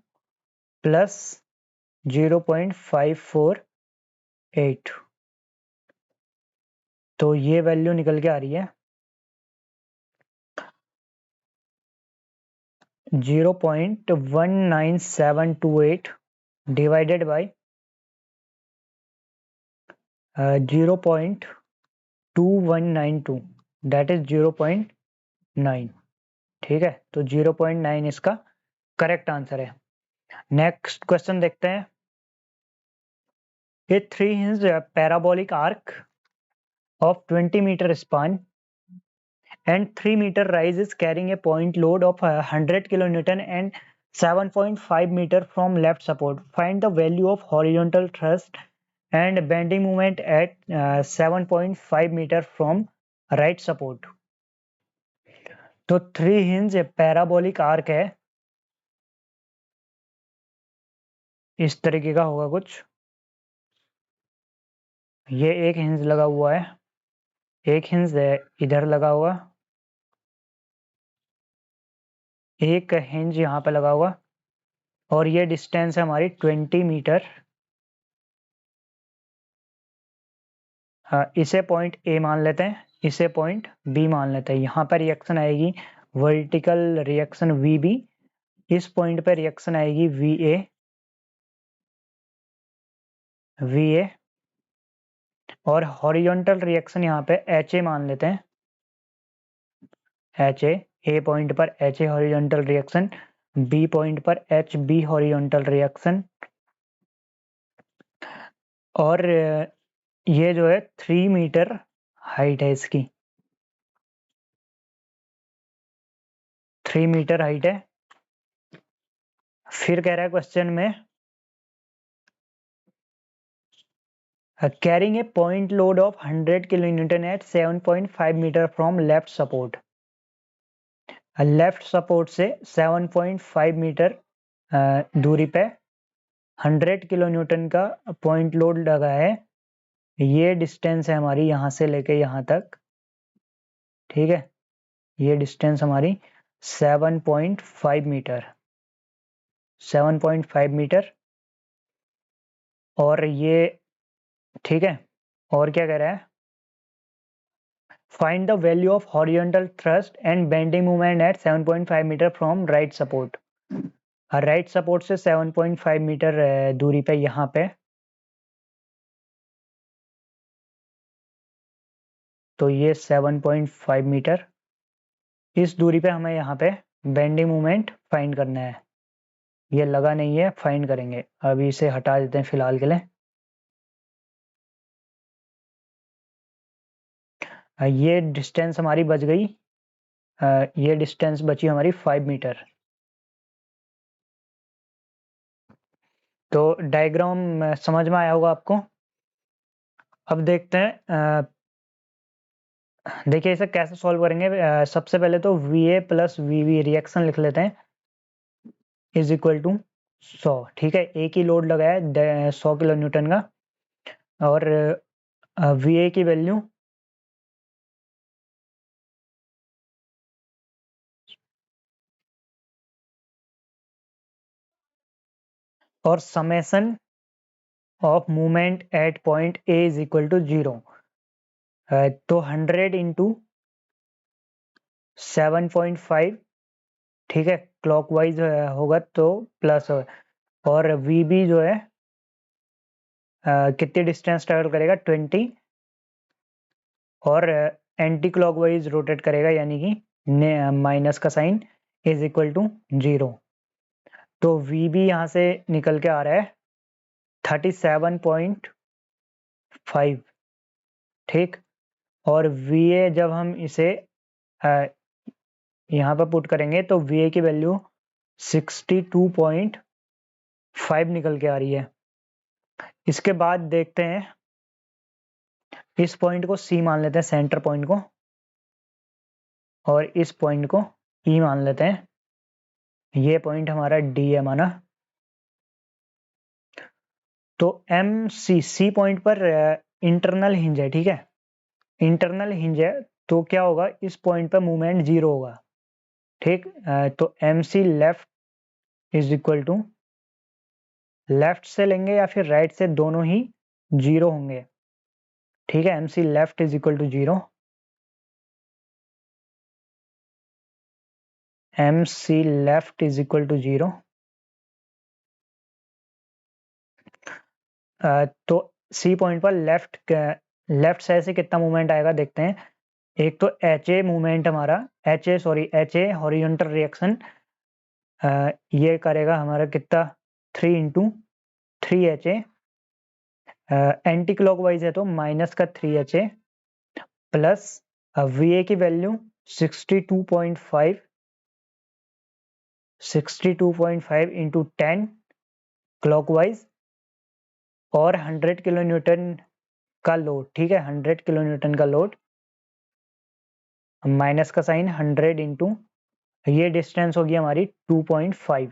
प्लस 0.548, तो ये वैल्यू निकल के आ रही है 0.19728 डिवाइडेड बाय 0.2192, दैट इज 0.9। ठीक है, तो 0.9 इसका करेक्ट आंसर है। नेक्स्ट क्वेश्चन देखते हैं। A 3-inch parabolic arc of 20 meter span and 3 meter rise is carrying a point load of 100 kilonewton and 7.5 meter from left support. Find the value of horizontal thrust and bending moment at 7.5 meter from right support. तो 3-inch parabolic arc है, इस तरीके का होगा कुछ। ये एक hinge लगा हुआ है, एक हिंज इधर लगा हुआ, एक हिंज यहाँ पे लगा हुआ, और ये डिस्टेंस है हमारी 20 मीटर। इसे पॉइंट ए मान लेते हैं, इसे पॉइंट बी मान लेते हैं। यहाँ पर रिएक्शन आएगी वर्टिकल रिएक्शन वीबी, इस पॉइंट पर रिएक्शन आएगी वीए, और हॉरिजॉन्टल रिएक्शन यहाँ पे एच ए मान लेते हैं, एच ए पॉइंट पर h a horizontal reaction, b point पर एच बी हॉरिजॉन्टल रिएक्शन, और ये जो है 3 मीटर हाइट है इसकी, 3 मीटर हाइट है। फिर कह रहा है क्वेश्चन में carrying a point load of 100 kilonewton at 7.5 meter from left support। Left support से 7.5 मीटर दूरी पे 100 किलोन्यूटन का पॉइंट लोड लगा है। ये डिस्टेंस है हमारी यहाँ से लेके यहाँ तक। ठीक है, ये डिस्टेंस हमारी 7.5 मीटर, 7.5 मीटर। और ये ठीक है, और क्या कह रहा है, find the value of horizontal thrust and bending movement at 7.5 metre from right support. Right support से 7.5 मीटर दूरी पे यहाँ पे, तो ये 7.5 मीटर, इस दूरी पे हमें यहाँ पे बेंडिंग मोमेंट फाइंड करना है। ये लगा नहीं है, फाइंड करेंगे। अभी इसे हटा देते हैं फिलहाल के लिए। ये डिस्टेंस हमारी बच गई, ये डिस्टेंस बची हमारी 5 मीटर। तो डायग्राम समझ में आया होगा आपको। अब देखते हैं, देखिए इसे कैसे सॉल्व करेंगे। सबसे पहले तो VA प्लस VB रिएक्शन लिख लेते हैं, इज इक्वल टू 100। ठीक है, एक ही लोड लगाया है 100 किलो न्यूटन का, और VA की वैल्यू और summation of movement at point A is equal to 0। तो 100 इंटू 7.5, ठीक है, क्लॉकवाइज होगा तो प्लस हो, और VB जो है कितनी डिस्टेंस ट्रेवल करेगा 20, और एंटी क्लॉकवाइज रोटेट करेगा, यानी कि माइनस का साइन, इज इक्वल टू 0। तो VB यहाँ से निकल के आ रहा है 37.5, ठीक। और VA जब हम इसे यहाँ पर पुट करेंगे तो VA की वैल्यू 62.5 निकल के आ रही है। इसके बाद देखते हैं, इस पॉइंट को C मान लेते हैं, सेंटर पॉइंट को, और इस पॉइंट को E मान लेते हैं। ये पॉइंट हमारा D है माना। तो C पॉइंट पर इंटरनल हिंज है, ठीक है, इंटरनल हिंज है, तो क्या होगा, इस पॉइंट पर मूवमेंट 0 होगा, ठीक। तो MC left is equal to, left से लेंगे या फिर राइट से, दोनों ही 0 होंगे, ठीक है। MC left is equal to 0, MC left is equal to 0। तो C पॉइंट पर लेफ्ट साइड से कितना मूवमेंट आएगा देखते हैं। एक तो HA मूवमेंट हमारा, HA हॉरिजॉन्टल रिएक्शन, ये करेगा हमारा कितना, 3 इंटू 3HA, एंटी क्लॉकवाइज है तो माइनस का 3HA, प्लस VA की वैल्यू 62.5 इंटू 10 क्लॉकवाइज, और 100 किलो न्यूटन का लोड, ठीक है, 100 किलो न्यूटन का लोड, माइनस का साइन 100 इंटू, ये डिस्टेंस होगी हमारी 2.5,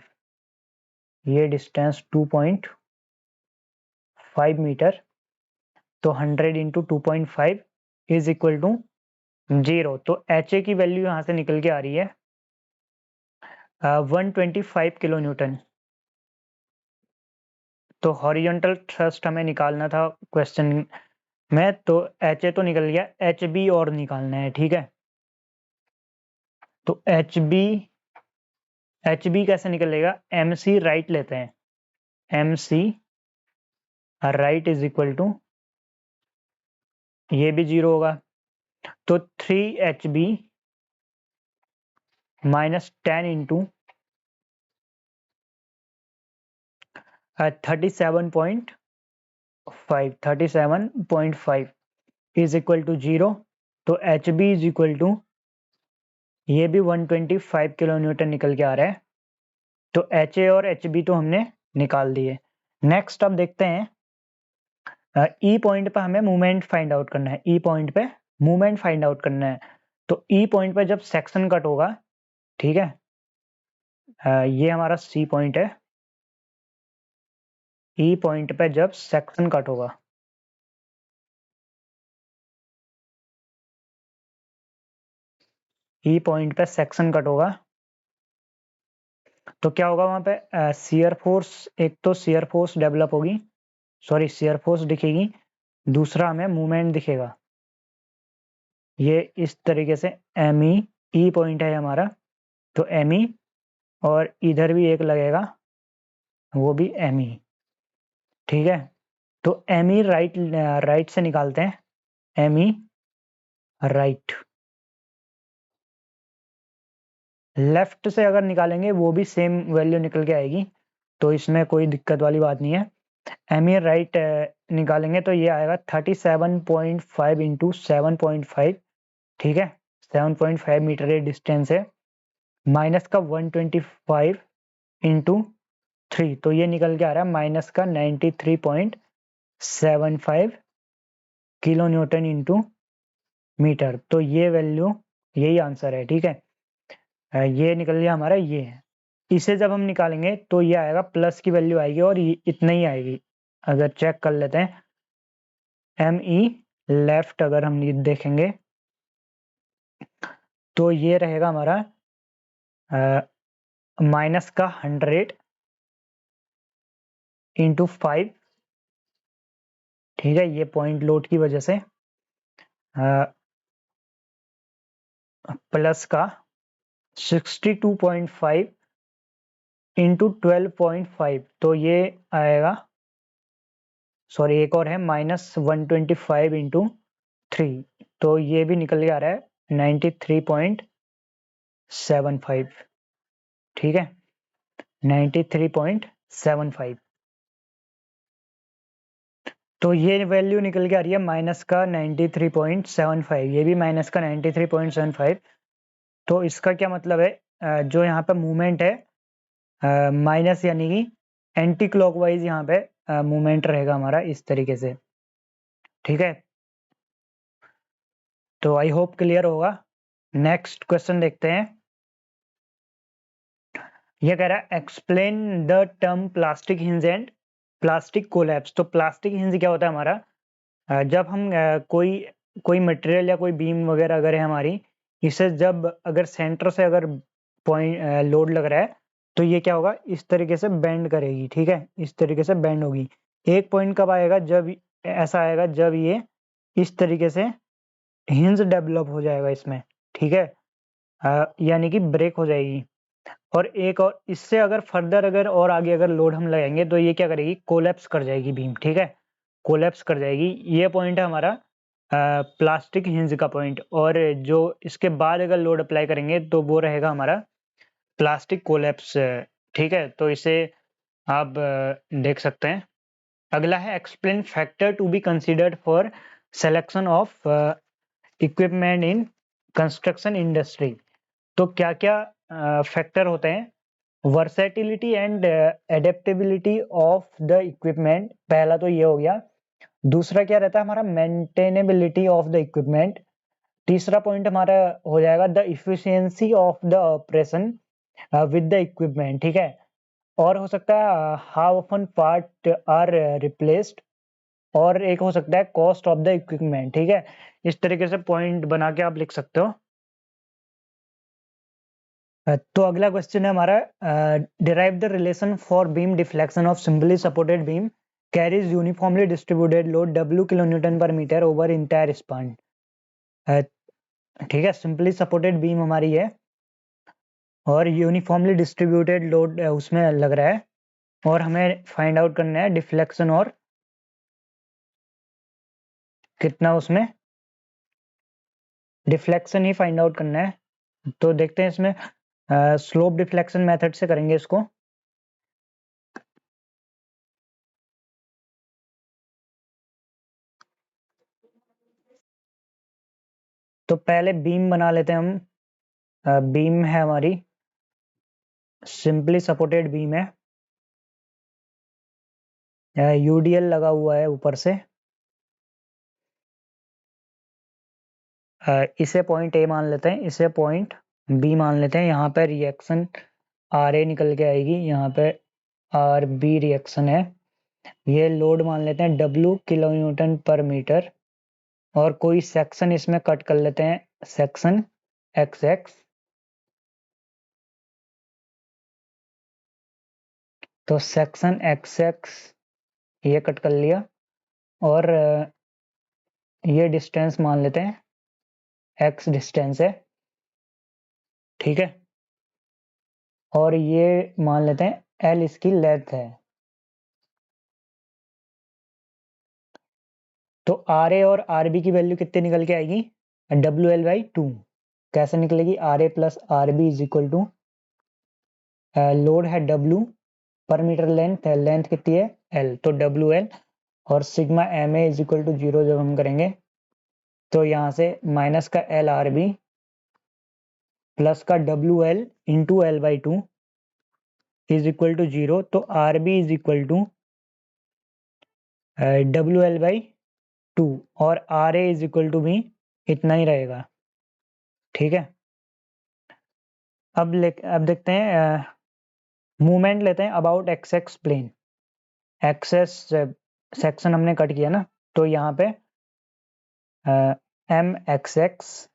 ये डिस्टेंस 2.5 मीटर। तो 100 इंटू 2.5 इज इक्वल टू 0। तो HA की वैल्यू यहाँ से निकल के आ रही है 125 किलो न्यूटन। तो हॉरिजॉन्टल थ्रस्ट हमें निकालना था क्वेश्चन में, तो HA तो निकल गया, HB और निकालना है, ठीक है। तो HB कैसे निकलेगा, MC राइट लेते हैं, MC right is equal to, ये भी 0 होगा, तो 3HB minus 10 into 37.5 is equal to 0। तो HB इज इक्वल टू, ये भी 125 किलो न्यूटन निकल के आ रहा है। तो HA और HB तो हमने निकाल दिए। नेक्स्ट अब देखते हैं, E पॉइंट पर हमें मूवमेंट फाइंड आउट करना है, E पॉइंट पे मूवमेंट फाइंड आउट करना है। तो E पॉइंट पे जब सेक्शन कट होगा, ठीक है, ये हमारा C पॉइंट है, E पॉइंट पे जब सेक्शन कट होगा, E पॉइंट पे सेक्शन कट होगा, तो क्या होगा वहां पे, शियर फोर्स, एक तो शियर फोर्स डेवलप होगी, सॉरी शियर फोर्स दिखेगी, दूसरा हमें मूवमेंट दिखेगा, ये इस तरीके से। ME, E पॉइंट है हमारा, तो ME और इधर भी एक लगेगा, वो भी एम ई। ठीक है, तो एम ई राइट से निकालते हैं, एम ई राइट। लेफ्ट से अगर निकालेंगे वो भी सेम वैल्यू निकल के आएगी, तो इसमें कोई दिक्कत वाली बात नहीं है। एम ई राइट निकालेंगे तो ये आएगा 37.5 इंटू 7.5। ठीक है, 7.5 मीटर ये डिस्टेंस है, माइनस का 125 इंटू 3, तो ये निकल के आ रहा है माइनस का 93.75 किलो न्यूटन इंटू मीटर। तो ये वैल्यू, यही आंसर है। ठीक है, ये निकल गया हमारा ये है। इसे जब हम निकालेंगे तो ये आएगा, प्लस की वैल्यू आएगी और ये इतना ही आएगी। अगर चेक कर लेते हैं, एम ई लेफ्ट अगर हम ये देखेंगे तो ये रहेगा हमारा माइनस का 100 इंटू 5। ठीक है, ये पॉइंट लोड की वजह से प्लस का 62.5 इंटू 12.5, तो ये आएगा, सॉरी एक और है, माइनस 125 इंटू 3, तो ये भी निकल के आ रहा है 93.75। ठीक है, 93.75, तो ये वैल्यू निकल के आ रही है माइनस का 93.75, ये भी माइनस का 93.75। तो इसका क्या मतलब है, जो यहाँ पे मूवमेंट है माइनस, यानी कि एंटी क्लॉकवाइज यहाँ पे मूवमेंट रहेगा हमारा इस तरीके से। ठीक है, तो आई होप क्लियर होगा। नेक्स्ट क्वेश्चन देखते हैं। ये कह रहा है explain the term plastic hinge and plastic collapse. तो प्लास्टिक हिंज क्या होता है हमारा, जब हम कोई मटेरियल या कोई बीम वगैरह अगर है हमारी, इसे जब अगर सेंटर से अगर पॉइंट लोड लग रहा है तो ये क्या होगा, इस तरीके से बेंड करेगी। ठीक है, इस तरीके से बेंड होगी। एक पॉइंट कब आएगा, जब ऐसा आएगा जब ये इस तरीके से हिंज डेवलप हो जाएगा इसमें। ठीक है, यानी कि ब्रेक हो जाएगी। और एक और इससे अगर फर्दर अगर और आगे अगर लोड हम लगाएंगे तो ये क्या करेगी, कोलैप्स कर जाएगी बीम। ठीक है, कोलैप्स कर जाएगी। ये पॉइंट है हमारा प्लास्टिक हिंज का पॉइंट। और जो इसके बाद अगर लोड अप्लाई करेंगे तो वो रहेगा हमारा प्लास्टिक कोलैप्स। ठीक है, तो इसे आप देख सकते हैं। अगला है explain factor to be considered for selection of equipment in construction industry. तो क्या क्या फैक्टर होते हैं, versatility and adaptability of the equipment, पहला तो ये हो गया। दूसरा क्या रहता है हमारा, मेंटेनेबिलिटी ऑफ द इक्विपमेंट। तीसरा पॉइंट हमारा हो जाएगा the efficiency of the operation with the equipment. ठीक है, और हो सकता है how often part are replaced, और एक हो सकता है कॉस्ट ऑफ द इक्विपमेंट। ठीक है, इस तरीके से पॉइंट बना के आप लिख सकते हो। तो अगला क्वेश्चन है हमारा, derive the relation for beam deflection of simply supported beam carries uniformly distributed load W kilo newton per metre over entire span. ठीक है, सिंपली सपोर्टेड बीम हमारी है और यूनिफॉर्मली डिस्ट्रीब्यूटेड लोड उसमें लग रहा है, और हमें फाइंड आउट करना है डिफ्लेक्शन और कितना उसमें डिफ्लेक्शन ही फाइंड आउट करना है। तो देखते हैं इसमें स्लोप डिफ्लेक्शन मेथड से करेंगे इसको। तो पहले बीम बना लेते हैं हम। बीम है हमारी, सिंपली सपोर्टेड बीम है, यूडीएल लगा हुआ है ऊपर से। इसे पॉइंट ए मान लेते हैं, इसे पॉइंट बी मान लेते हैं। यहाँ पे रिएक्शन आर ए निकल के आएगी, यहाँ पे आर बी रिएक्शन है। ये लोड मान लेते हैं W kilo newton per metre, और कोई सेक्शन इसमें कट कर लेते हैं, सेक्शन XX। तो सेक्शन XX ये कट कर लिया, और ये डिस्टेंस मान लेते हैं, X डिस्टेंस है। ठीक है, और ये मान लेते हैं L इसकी लेंथ है। तो RA और RB की वैल्यू कितनी निकल के आएगी? WL/2। कैसे निकलेगी? RA plus RB is equal to, load है W पर मीटर लेंथ है, लेंथ कितनी है? L, तो WL और sigma MA is equal to 0 जब हम करेंगे तो यहाँ से माइनस का LRB प्लस का WL into L/2 is equal to 0। तो RB is equal to WL/2 और RA इज इक्वल टू भी इतना ही रहेगा। ठीक है, अब देखते हैं मूवमेंट लेते हैं about x plane. X x section हमने कट किया ना, तो यहाँ पे MXX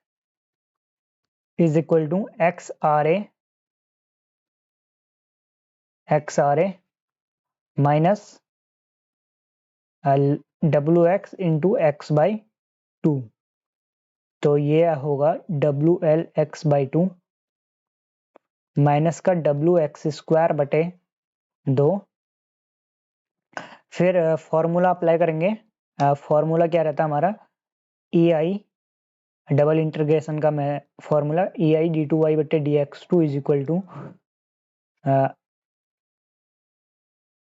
is equal to XRA minus WX into X/2। तो ये होगा WL/X/2 माइनस का WX²/2। फिर फॉर्मूला अप्लाई करेंगे। फॉर्मूला क्या रहता है हमारा? EI डबल इंटीग्रेशन का मैं formula EI d2y/dx2 is equal to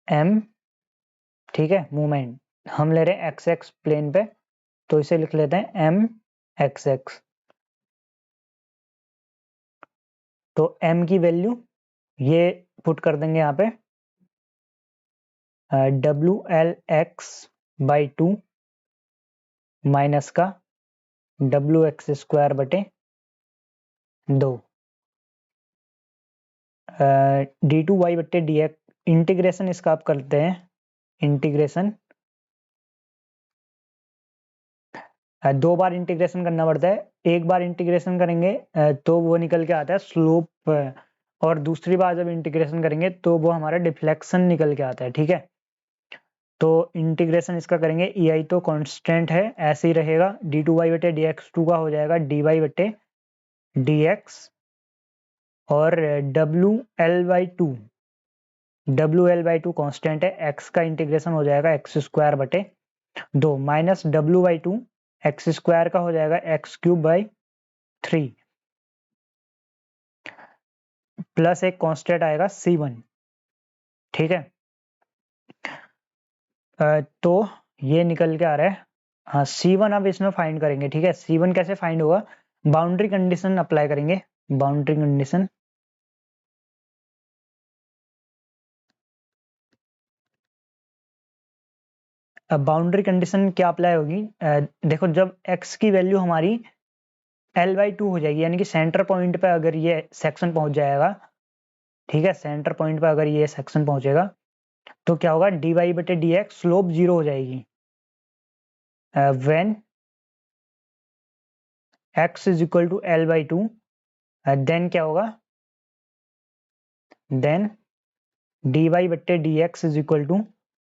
M। ठीक है, मूवमेंट हम ले रहे हैं XX प्लेन पे, तो इसे लिख लेते हैं MXX। तो M की वैल्यू ये पुट कर देंगे यहाँ पे, WL/X/2 माइनस का WX²/2 d2y/dx। इंटीग्रेशन इसका आप करते हैं, इंटीग्रेशन 2 बार इंटीग्रेशन करना पड़ता है। एक बार इंटीग्रेशन करेंगे तो वो निकल के आता है स्लोप, और दूसरी बार जब इंटीग्रेशन करेंगे तो वो हमारा डिफ्लेक्शन निकल के आता है। ठीक है, तो इंटीग्रेशन इसका करेंगे, EI तो कांस्टेंट है ऐसे ही रहेगा, d2y/dx2 का हो जाएगा dy/dx और WL/2 कांस्टेंट है, x का इंटीग्रेशन हो जाएगा x²/2 माइनस W/2 x² का हो जाएगा x³/3 प्लस एक कांस्टेंट आएगा C1। ठीक है, तो ये निकल के आ रहा है, हाँ C1 अब इसमें फाइंड करेंगे। ठीक है, C1 कैसे फाइंड होगा? बाउंड्री कंडीशन अप्लाई करेंगे। बाउंड्री कंडीशन अब बाउंड्री कंडीशन क्या अप्लाई होगी? देखो, जब x की वैल्यू हमारी L/2 हो जाएगी, यानी कि सेंटर पॉइंट पे अगर ये सेक्शन पहुंच जाएगा, ठीक है, सेंटर पॉइंट पे अगर ये सेक्शन पहुंचेगा तो क्या होगा? dy/dx स्लोप 0 हो जाएगी when x is equal to L/2। Then क्या होगा? Then dy/dx is equal to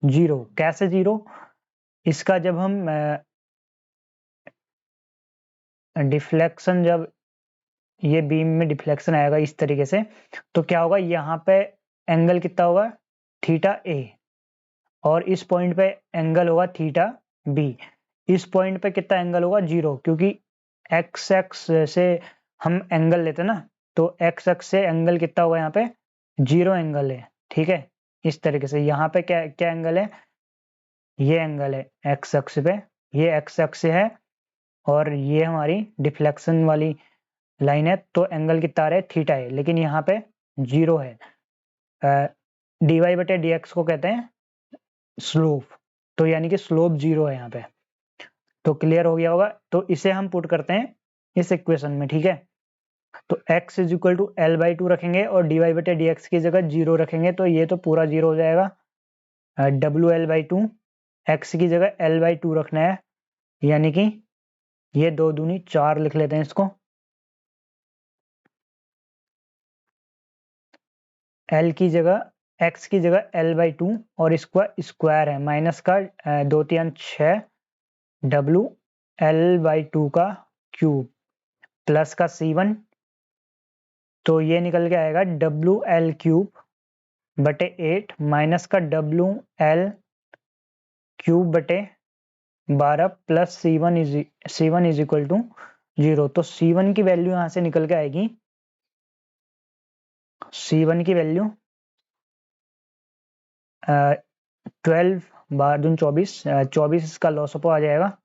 0। कैसे 0? इसका जब हम डिफ्लेक्शन, जब ये बीम में डिफ्लेक्शन आएगा इस तरीके से, तो क्या होगा? यहाँ पे एंगल कितना होगा? θ और इस पॉइंट पे एंगल होगा θB। इस पॉइंट पे कितना एंगल होगा? 0, क्योंकि एक्स एक्स से हम एंगल लेते हैं ना, तो एक्स एक्स से एंगल कितना होगा? यहाँ पे 0 एंगल है। ठीक है, इस तरीके से यहाँ पे क्या क्या एंगल है? ये एंगल है एक्स एक्स पे, ये एक्स एक्स है और ये हमारी डिफ्लेक्शन वाली लाइन है, तो एंगल कितना आ रहा है? θ है, लेकिन यहाँ पे 0 है। dy/dx को कहते हैं स्लोप, तो यानी कि स्लोप 0 है यहाँ पे। तो क्लियर हो गया होगा। तो इसे हम पुट करते हैं इस इक्वेशन में। ठीक है, तो x is equal to L/2 रखेंगे और dy/dx की जगह 0 रखेंगे, तो ये तो पूरा 0 हो जाएगा। WL/2 x की जगह L/2 रखना है, यानी कि ये 2 दूनी 4 लिख लेते हैं इसको। L की जगह, x की जगह L/2 और इसका स्क्वायर है, माइनस का 2 3 6 WL/2 का क्यूब प्लस का C1 तो ये निकल के आएगा WL³ बटे 8 माइनस का WL³ बटे 12 plus C1 is equal to 0। तो C1 की वैल्यू यहां से निकल के आएगी, C1 की वैल्यू 12 बार दून 24, 24 इसका लॉसअप आ जाएगा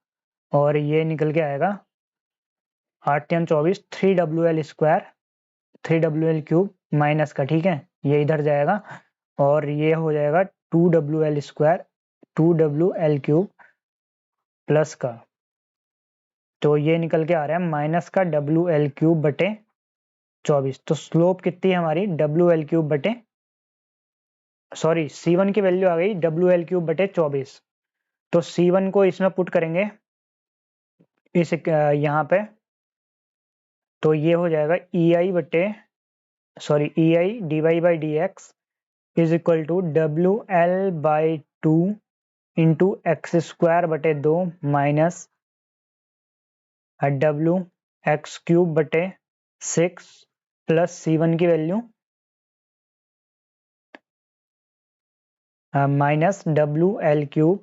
और ये निकल के आएगा 8 या 24 3WL² 3WL³ माइनस का, ठीक है, ये इधर जाएगा और ये हो जाएगा 2WL² 2WL³ प्लस का, तो ये निकल के आ रहा है माइनस का WL³ बटे 24। तो स्लोप कितनी है हमारी, WL³ बटे सॉरी C1 की वैल्यू आ गई WL³ बटे 24। तो C1 को इसमें पुट करेंगे इस यहाँ पे, तो ये हो जाएगा EI dy/dx is equal to WL/2 into x² बटे 2 माइनस WX³ बटे 6 प्लस C1 की वैल्यू माइनस WL³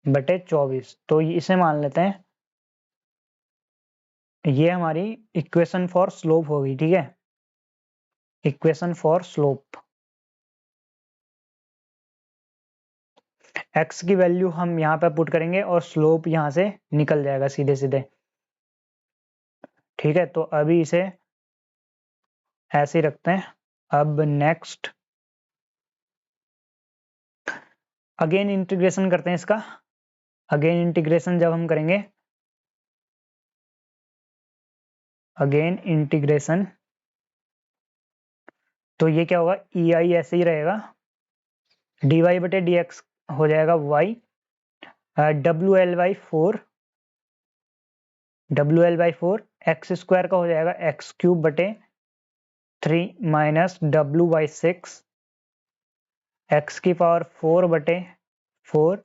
बटे 24। तो इसे मान लेते हैं, ये हमारी इक्वेशन फॉर स्लोप होगी, ठीक है, इक्वेशन फॉर स्लोप। x की वैल्यू हम यहाँ पे पुट करेंगे और स्लोप यहाँ से निकल जाएगा सीधे सीधे, ठीक है। तो अभी इसे ऐसे ही रखते हैं। अब नेक्स्ट अगेन इंटीग्रेशन करते हैं इसका। अगेन इंटीग्रेशन जब हम करेंगे, अगेन इंटीग्रेशन, तो ये क्या होगा, EI ऐसे ही रहेगा, dy बटे dx हो जाएगा y, WL/4 x² का हो जाएगा x³ बटे 3 माइनस W/6 x की पावर 4 बटे 4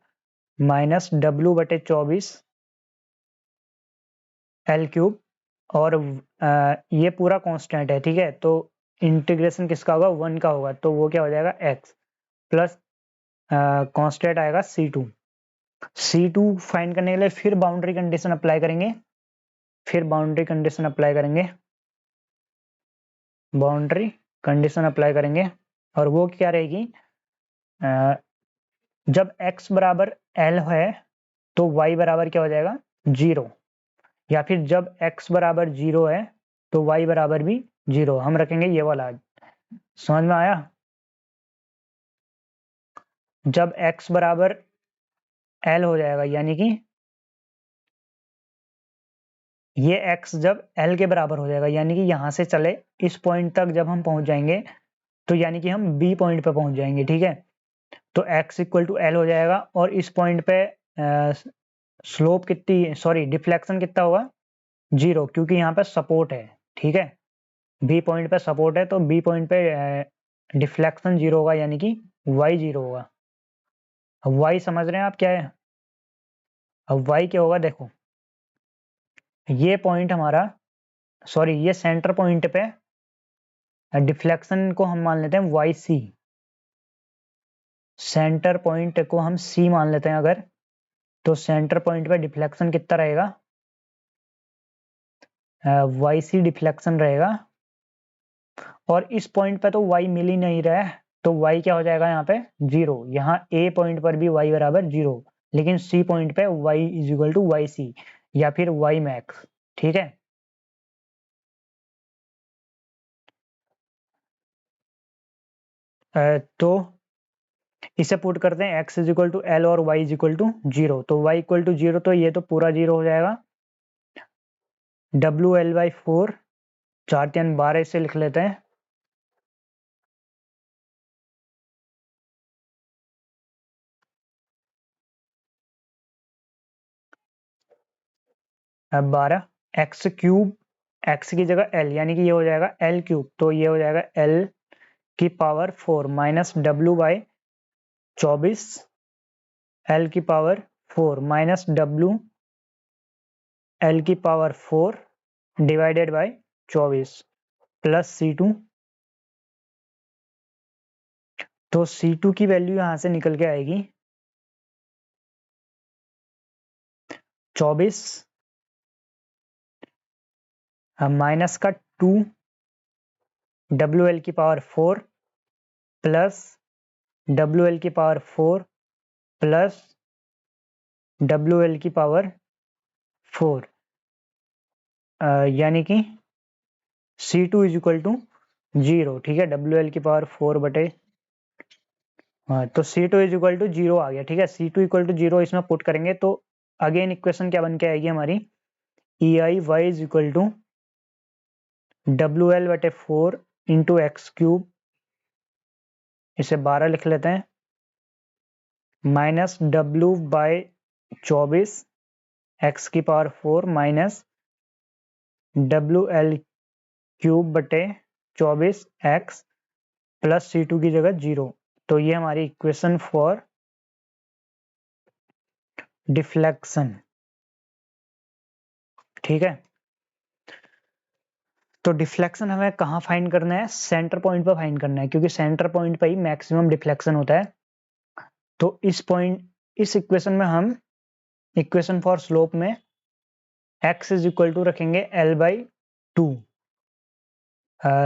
माइनस W बटे 24 L³ और ये पूरा कांस्टेंट है, ठीक है। तो इंटीग्रेशन किसका होगा, 1 का होगा, तो वो क्या हो जाएगा x प्लस कांस्टेंट आएगा C2 फाइंड करने के लिए फिर बाउंड्री कंडीशन अप्लाई करेंगे, बाउंड्री कंडीशन अप्लाई करेंगे और वो क्या रहेगी, जब x बराबर L है तो y बराबर क्या हो जाएगा 0, या फिर जब x बराबर 0 है तो y बराबर भी 0। हम रखेंगे ये वाला, समझ में आया। जब x बराबर L हो जाएगा यानी कि ये x जब L के बराबर हो जाएगा, यानी कि यहां से चले इस पॉइंट तक जब हम पहुंच जाएंगे तो यानी कि हम B पॉइंट पे पहुंच जाएंगे, ठीक है। तो x इक्वल टू L हो जाएगा और इस पॉइंट पे स्लोप कितनी, सॉरी डिफ्लेक्शन कितना होगा 0, क्योंकि यहाँ पे सपोर्ट है, ठीक है। B पॉइंट पे सपोर्ट है तो B पॉइंट पे डिफ्लेक्शन 0 होगा, यानी कि y 0 होगा। अब y समझ रहे हैं आप क्या है, अब y क्या होगा, देखो ये पॉइंट हमारा, सॉरी ये सेंटर पॉइंट पे डिफ्लेक्शन को हम मान लेते हैं YC, सेंटर पॉइंट को हम C मान लेते हैं अगर, तो सेंटर पॉइंट पे डिफ्लेक्शन कितना रहेगा, YC डिफ्लेक्शन रहेगा। और इस पॉइंट पे तो y मिल ही नहीं रहा है, तो y क्या हो जाएगा यहाँ पे 0। यहाँ A पॉइंट पर भी y बराबर 0, लेकिन C पॉइंट पे y is equal to YC या फिर y मैक्स, ठीक है। तो इसे पुट करते हैं x is equal to L और y इज इक्वल टू 0। तो y इक्वल टू 0 तो ये तो पूरा 0 हो जाएगा। WL/4 4 3 12 से लिख लेते हैं, अब 12 x³ x की जगह L, यानी कि ये हो जाएगा L³, तो ये हो जाएगा L की पावर 4 माइनस W/24 L की पावर 4 माइनस W L की power 4 divided by 24। Plus C2। तो C2 की वैल्यू यहां से निकल के आएगी 24 माइनस का 2 WL की पावर 4 प्लस WL की पावर 4 प्लस WL की पावर 4 यानी कि C2 इज इक्वल टू 0। ठीक है, WL की पावर 4 बटे हाँ, तो C2 इज इक्वल टू 0 आ गया। ठीक है, C2 इक्वल टू 0 इसमें पुट करेंगे तो अगेन इक्वेशन क्या बन के आएगी हमारी, EIY is equal to WL बटे 4 इंटू एक्स क्यूब, इसे 12 लिख लेते हैं, माइनस W बाय 24 एक्स की पावर 4 माइनस WL क्यूब बटे 24 एक्स प्लस C2 की जगह 0। तो ये हमारी इक्वेशन फॉर डिफ्लेक्शन। ठीक है, तो डिफ्लेक्शन हमें कहाँ फाइंड करना है, सेंटर पॉइंट पर फाइंड करना है, क्योंकि सेंटर पॉइंट पर ही मैक्सिमम डिफ्लेक्शन होता है। तो इस इक्वेशन में हम इक्वेशन फॉर स्लोप में x इज इक्वल टू रखेंगे L/2।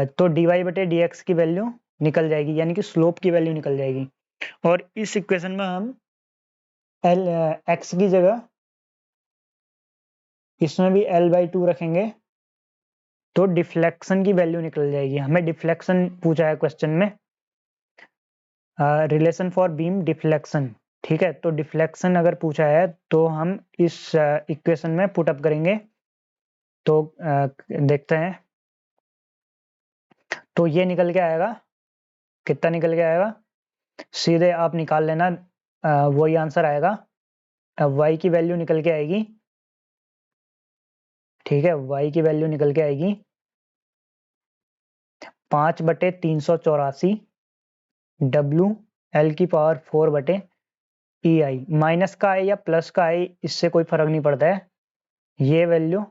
तो dy बटे dx की वैल्यू निकल जाएगी, यानी कि स्लोप की वैल्यू निकल जाएगी। और इस इक्वेशन में हम x की जगह इसमें भी L/2 रखेंगे तो डिफ्लेक्शन की वैल्यू निकल जाएगी। हमें डिफ्लेक्शन पूछा है क्वेश्चन में, रिलेशन फॉर बीम डिफ्लेक्शन। ठीक है, तो डिफ्लेक्शन अगर पूछा है तो हम इस इक्वेशन में पुट अप करेंगे। तो देखते हैं, तो ये निकल के आएगा, कितना निकल के आएगा, सीधे आप निकाल लेना, वही आंसर आएगा। y की वैल्यू निकल के आएगी, ठीक है, y की वैल्यू निकल के आएगी 5/384 WL की पावर 4 बटे EI। माइनस का आई या प्लस का आई इससे कोई फर्क नहीं पड़ता है, ये वैल्यू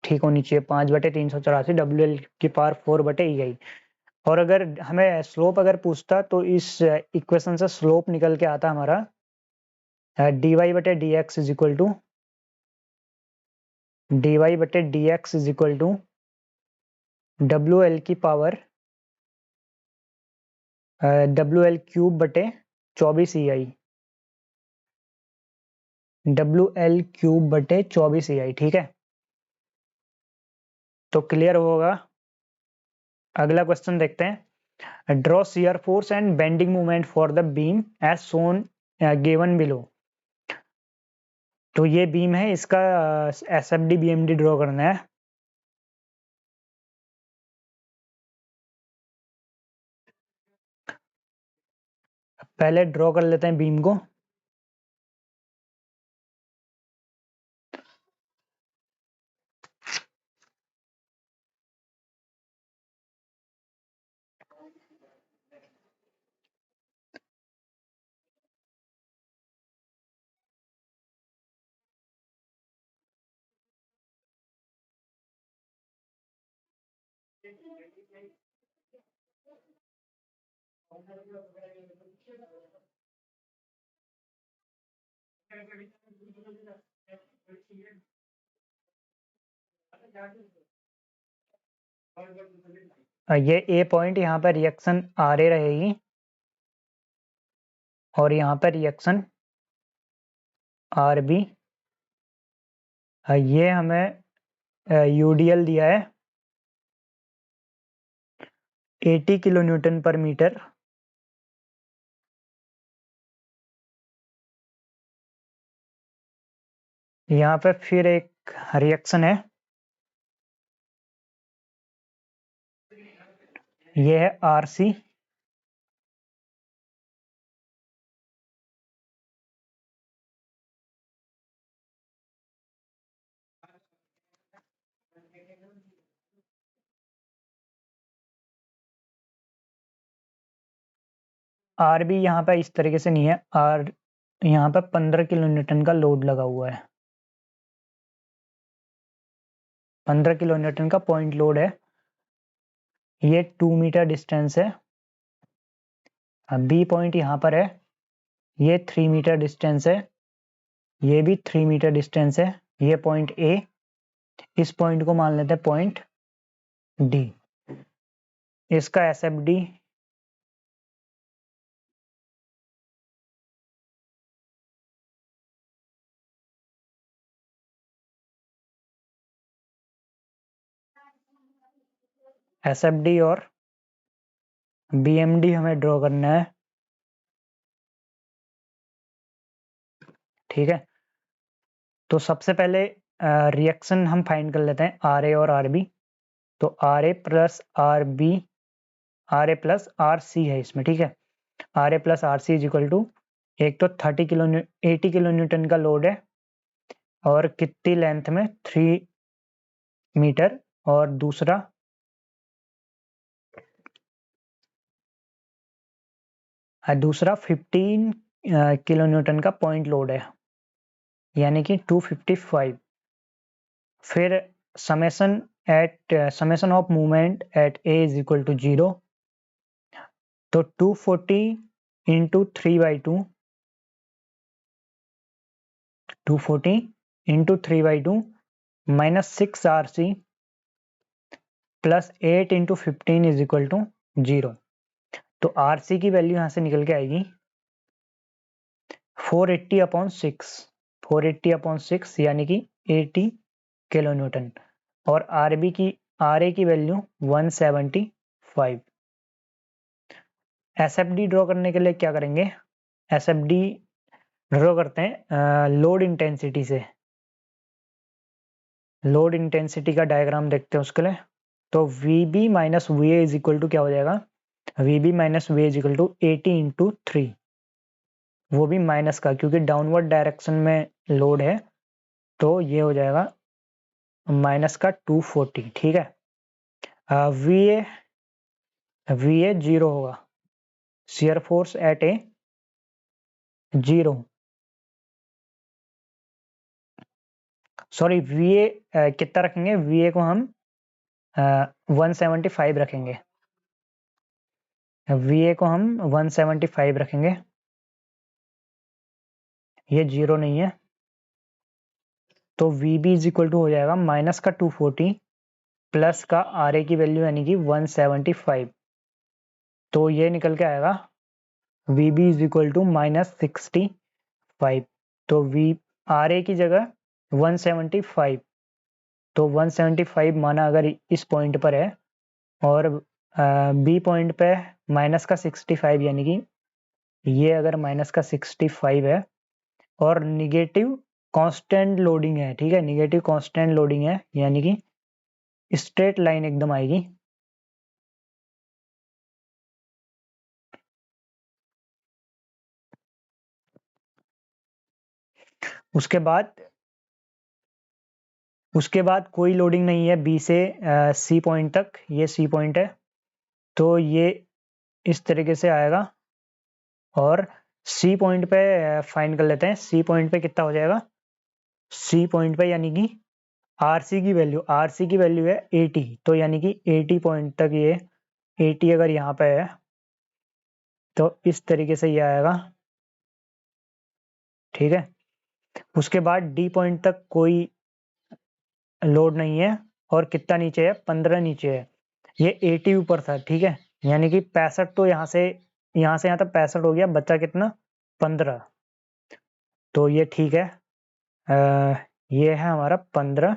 ठीक होनी चाहिए, 5/384 WL की पावर 4 बटे EI। और अगर हमें स्लोप अगर पूछता तो इस इक्वेशन से स्लोप निकल के आता हमारा dy बटे dx is equal to WL की पावर WL क्यूब बटे 24 EI, WL क्यूब बटे 24 EI। ठीक है, तो क्लियर होगा। अगला क्वेश्चन देखते हैं, draw shear force and bending movement for the beam as shown given below. तो ये बीम है, इसका SFD BMD ड्रॉ करना है। पहले ड्रॉ कर लेते हैं बीम को। ये ए पॉइंट, यहाँ पर रिएक्शन RA रहेगी और यहाँ पर रिएक्शन RB। ये हमें UDL दिया है 80 किलो न्यूटन पर मीटर। यहाँ पे फिर एक रिएक्शन है, ये है RC। RB यहाँ पे इस तरीके से नहीं है, यहाँ पे 15 किलो न्यूटन का लोड लगा हुआ है, 15 किलो न्यूटन का पॉइंट लोड है। ये 2 मीटर डिस्टेंस है। बी पॉइंट यहाँ पर है, ये 3 मीटर डिस्टेंस है, ये भी 3 मीटर डिस्टेंस है। ये पॉइंट ए, इस पॉइंट को मान लेते हैं पॉइंट डी। इसका एस एफ डी और बी एम डी हमें ड्रॉ करना है। ठीक है, तो सबसे पहले रिएक्शन हम फाइंड कर लेते हैं आर ए और आर बी। तो r a plus r b, r a plus r c है इसमें। ठीक है, r a plus r c is equal to, एक तो 80 किलो न्यूटन का लोड है और कितनी लेंथ में 3 मीटर, और दूसरा दूसरा 15 किलो न्यूटन का पॉइंट लोड है, यानी कि 255। फिर summation of movement at a is equal to 0। तो 240 into 3/2, 240 into 3/2 minus 6 r c plus 8 into 15 is equal to 0। तो आर सी की वैल्यू यहाँ से निकल के आएगी 480/6, 480/6 यानी कि 80 किलो न्यूटन। और आर ए की value 175। S F D draw करने के लिए क्या करेंगे, एस एफ डी ड्रॉ करते हैं लोड इंटेंसिटी से। लोड इंटेंसिटी का डायग्राम देखते हैं उसके लिए। तो v b minus v a is equal to क्या हो जाएगा, v b minus v a is equal to 80 into 3, वो भी माइनस का, क्योंकि डाउनवर्ड डायरेक्शन में लोड है, तो ये हो जाएगा माइनस का 240। ठीक है, वी ए 0 होगा, shear force at A 0, sorry V A कितना रखेंगे, वी ए को हम 175 रखेंगे, वी ए को हम 175 रखेंगे, ये 0 नहीं है। तो v b is equal to हो जाएगा माइनस का 240 प्लस का आर ए की वैल्यू यानी कि 175। तो ये निकल के आएगा v b is equal to minus 65। तो वी आर ए की जगह 175, तो 175 माना अगर इस पॉइंट पर है, और बी पॉइंट पे माइनस का 65, यानी कि ये अगर माइनस का 65 है और निगेटिव कांस्टेंट लोडिंग है। ठीक है, निगेटिव कांस्टेंट लोडिंग है, यानी कि स्ट्रेट लाइन एकदम आएगी। उसके बाद कोई लोडिंग नहीं है बी से सी पॉइंट तक, ये सी पॉइंट है, तो ये इस तरीके से आएगा। और सी पॉइंट पे फाइंड कर लेते हैं, सी पॉइंट पे कितना हो जाएगा, सी पॉइंट पे यानी कि आर सी की वैल्यू है 80, तो यानी कि 80 पॉइंट तक ये 80 अगर यहाँ पे है तो इस तरीके से ये आएगा। ठीक है, उसके बाद डी पॉइंट तक कोई लोड नहीं है, और कितना नीचे है, 15 नीचे है, ये 80 ऊपर था। ठीक है, यानी कि 65, तो यहाँ से यहाँ तक 65 हो गया, बच्चा कितना, 15। तो ये ठीक है, ये है हमारा 15,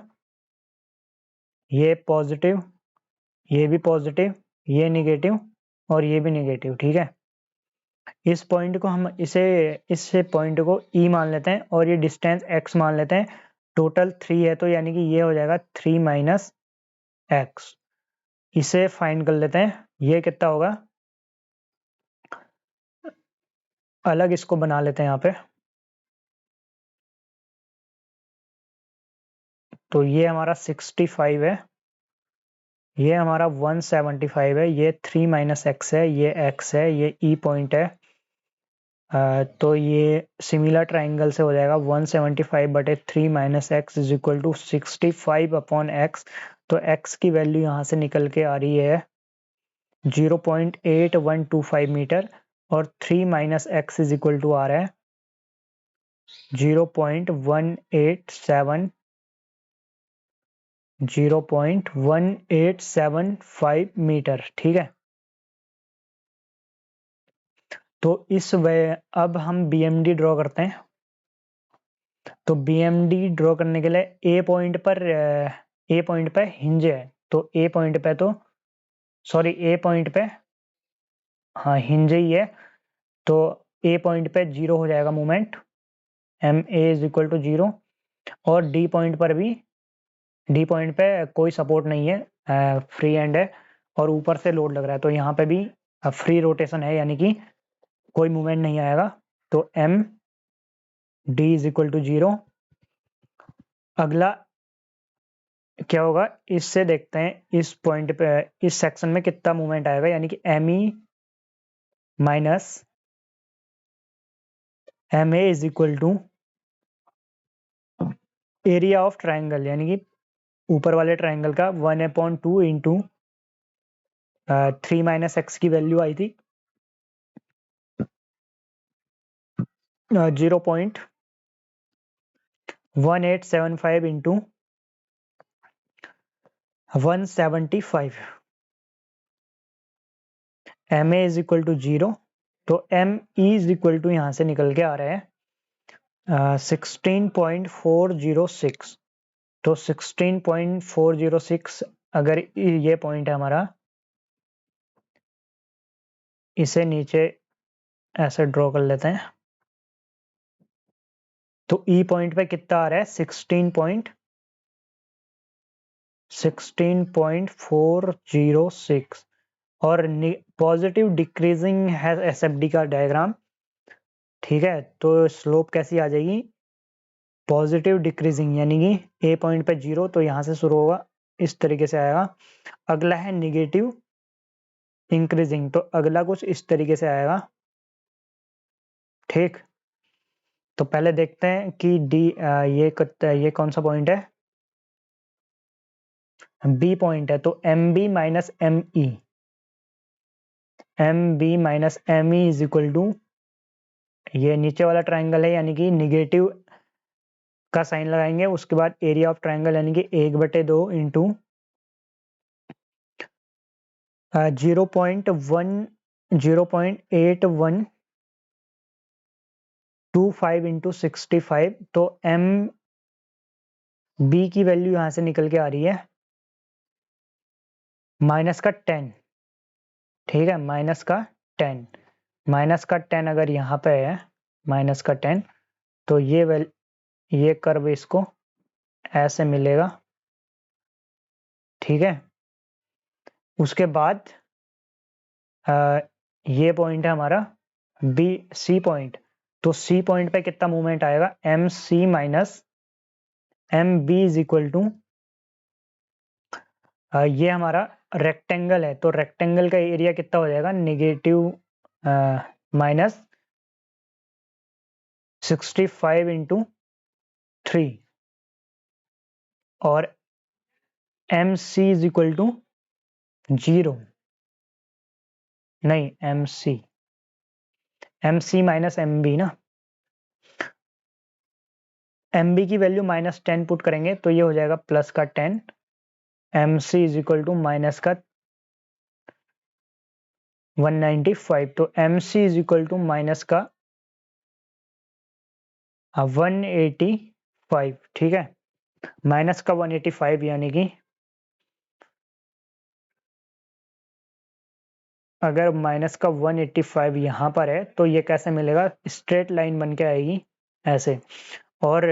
ये पॉजिटिव, ये भी पॉजिटिव, ये निगेटिव और ये भी निगेटिव। ठीक है, इस पॉइंट को हम इस पॉइंट को ई मान लेते हैं और ये डिस्टेंस एक्स मान लेते हैं। टोटल 3 है, तो यानी कि ये हो जाएगा 3 माइनस एक्स। इसे फाइंड कर लेते हैं, ये कितना होगा, अलग इसको बना लेते हैं यहाँ पे। तो ये हमारा 65 है, ये हमारा 175 है, ये 3 माइनस एक्स है, ये एक्स है, ये ई पॉइंट है। तो ये सिमिलर ट्राइंगल से हो जाएगा 175/3 minus x is equal to 65/x। तो x की वैल्यू यहाँ से निकल के आ रही है 0.8125 मीटर और 3 minus x is equal to आ रहा है 0.1875 मीटर। ठीक है, तो इस वे अब हम BMD ड्रॉ करते हैं। तो BMD ड्रॉ करने के लिए ए पॉइंट पे हिंज है, तो ए पॉइंट पे हाँ हिंज ही है, तो ए पॉइंट पे 0 हो जाएगा moment, MA is equal to 0। और डी पॉइंट पे कोई सपोर्ट नहीं है, फ्री एंड है और ऊपर से लोड लग रहा है, तो यहाँ पे भी फ्री रोटेशन है, यानी कि कोई मूवमेंट नहीं आएगा। तो MD इज इक्वल टू 0। अगला क्या होगा, इससे देखते हैं इस पॉइंट पे इस सेक्शन में कितना मूवमेंट आएगा, यानी कि ME minus MA is equal to area of triangle, यानी कि ऊपर वाले ट्राइंगल का 1/2 इंटू 3 माइनस एक्स की वैल्यू आई थी 0.1875 into 175। MA is equal to 0, तो ME इज इक्वल टू यहाँ से निकल के आ रहा है 16.406। तो 16.406 अगर ये पॉइंट है हमारा, इसे नीचे ऐसे ड्रॉ कर लेते हैं, तो E पॉइंट पे कितना आ रहा है 16.406 और पॉजिटिव डिक्रीजिंग है SFD का डायग्राम। ठीक है, तो स्लोप कैसी आ जाएगी, पॉजिटिव डिक्रीजिंग, यानी कि ए पॉइंट पे 0, तो यहाँ से शुरू होगा, इस तरीके से आएगा। अगला है निगेटिव इंक्रीजिंग, तो अगला कुछ इस तरीके से आएगा। ठीक, तो पहले देखते हैं कि ये कौन सा पॉइंट है, बी पॉइंट है, तो MB minus ME is equal to ये नीचे वाला ट्राइंगल है, यानी कि निगेटिव का साइन लगाएंगे, उसके बाद एरिया ऑफ ट्राइंगल यानी कि 1/2 इंटू 0.8125 इंटू 65। तो MB की वैल्यू यहाँ से निकल के आ रही है -10। ठीक है, -10 अगर यहाँ पे है -10, तो ये कर्व इसको ऐसे मिलेगा। ठीक है, उसके बाद ये पॉइंट है हमारा C पॉइंट, तो C पॉइंट पे कितना मूवमेंट आएगा, MC minus MB is equal to ये हमारा रेक्टेंगल है, तो रेक्टेंगल का एरिया कितना हो जाएगा, -65 इंटू 3 और MC इज इक्वल टू 0, नहीं MC माइनस MB ना, MB की वैल्यू -10 पुट करेंगे तो ये हो जाएगा +10, MC इज इक्वल टू -195, तो MC इज इक्वल टू -185। ठीक है, -185 यानी कि अगर -185 यहाँ पर है तो ये कैसे मिलेगा, स्ट्रेट लाइन बन के आएगी ऐसे, और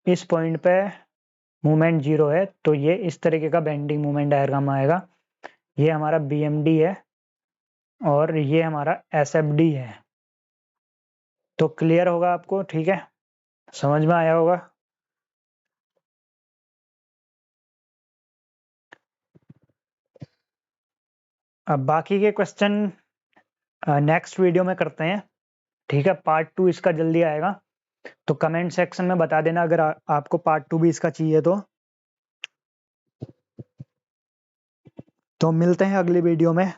इस पॉइंट पे मूवमेंट 0 है, तो ये इस तरीके का बेंडिंग मूवमेंट डायग्राम आएगा। ये हमारा BMD है और ये हमारा SFD है। तो क्लियर होगा आपको, ठीक है, समझ में आया होगा। अब बाकी के क्वेश्चन नेक्स्ट वीडियो में करते हैं। ठीक है, पार्ट 2 इसका जल्दी आएगा, तो कमेंट सेक्शन में बता देना अगर आपको पार्ट 2 भी इसका चाहिए तो। तो मिलते हैं अगली वीडियो में।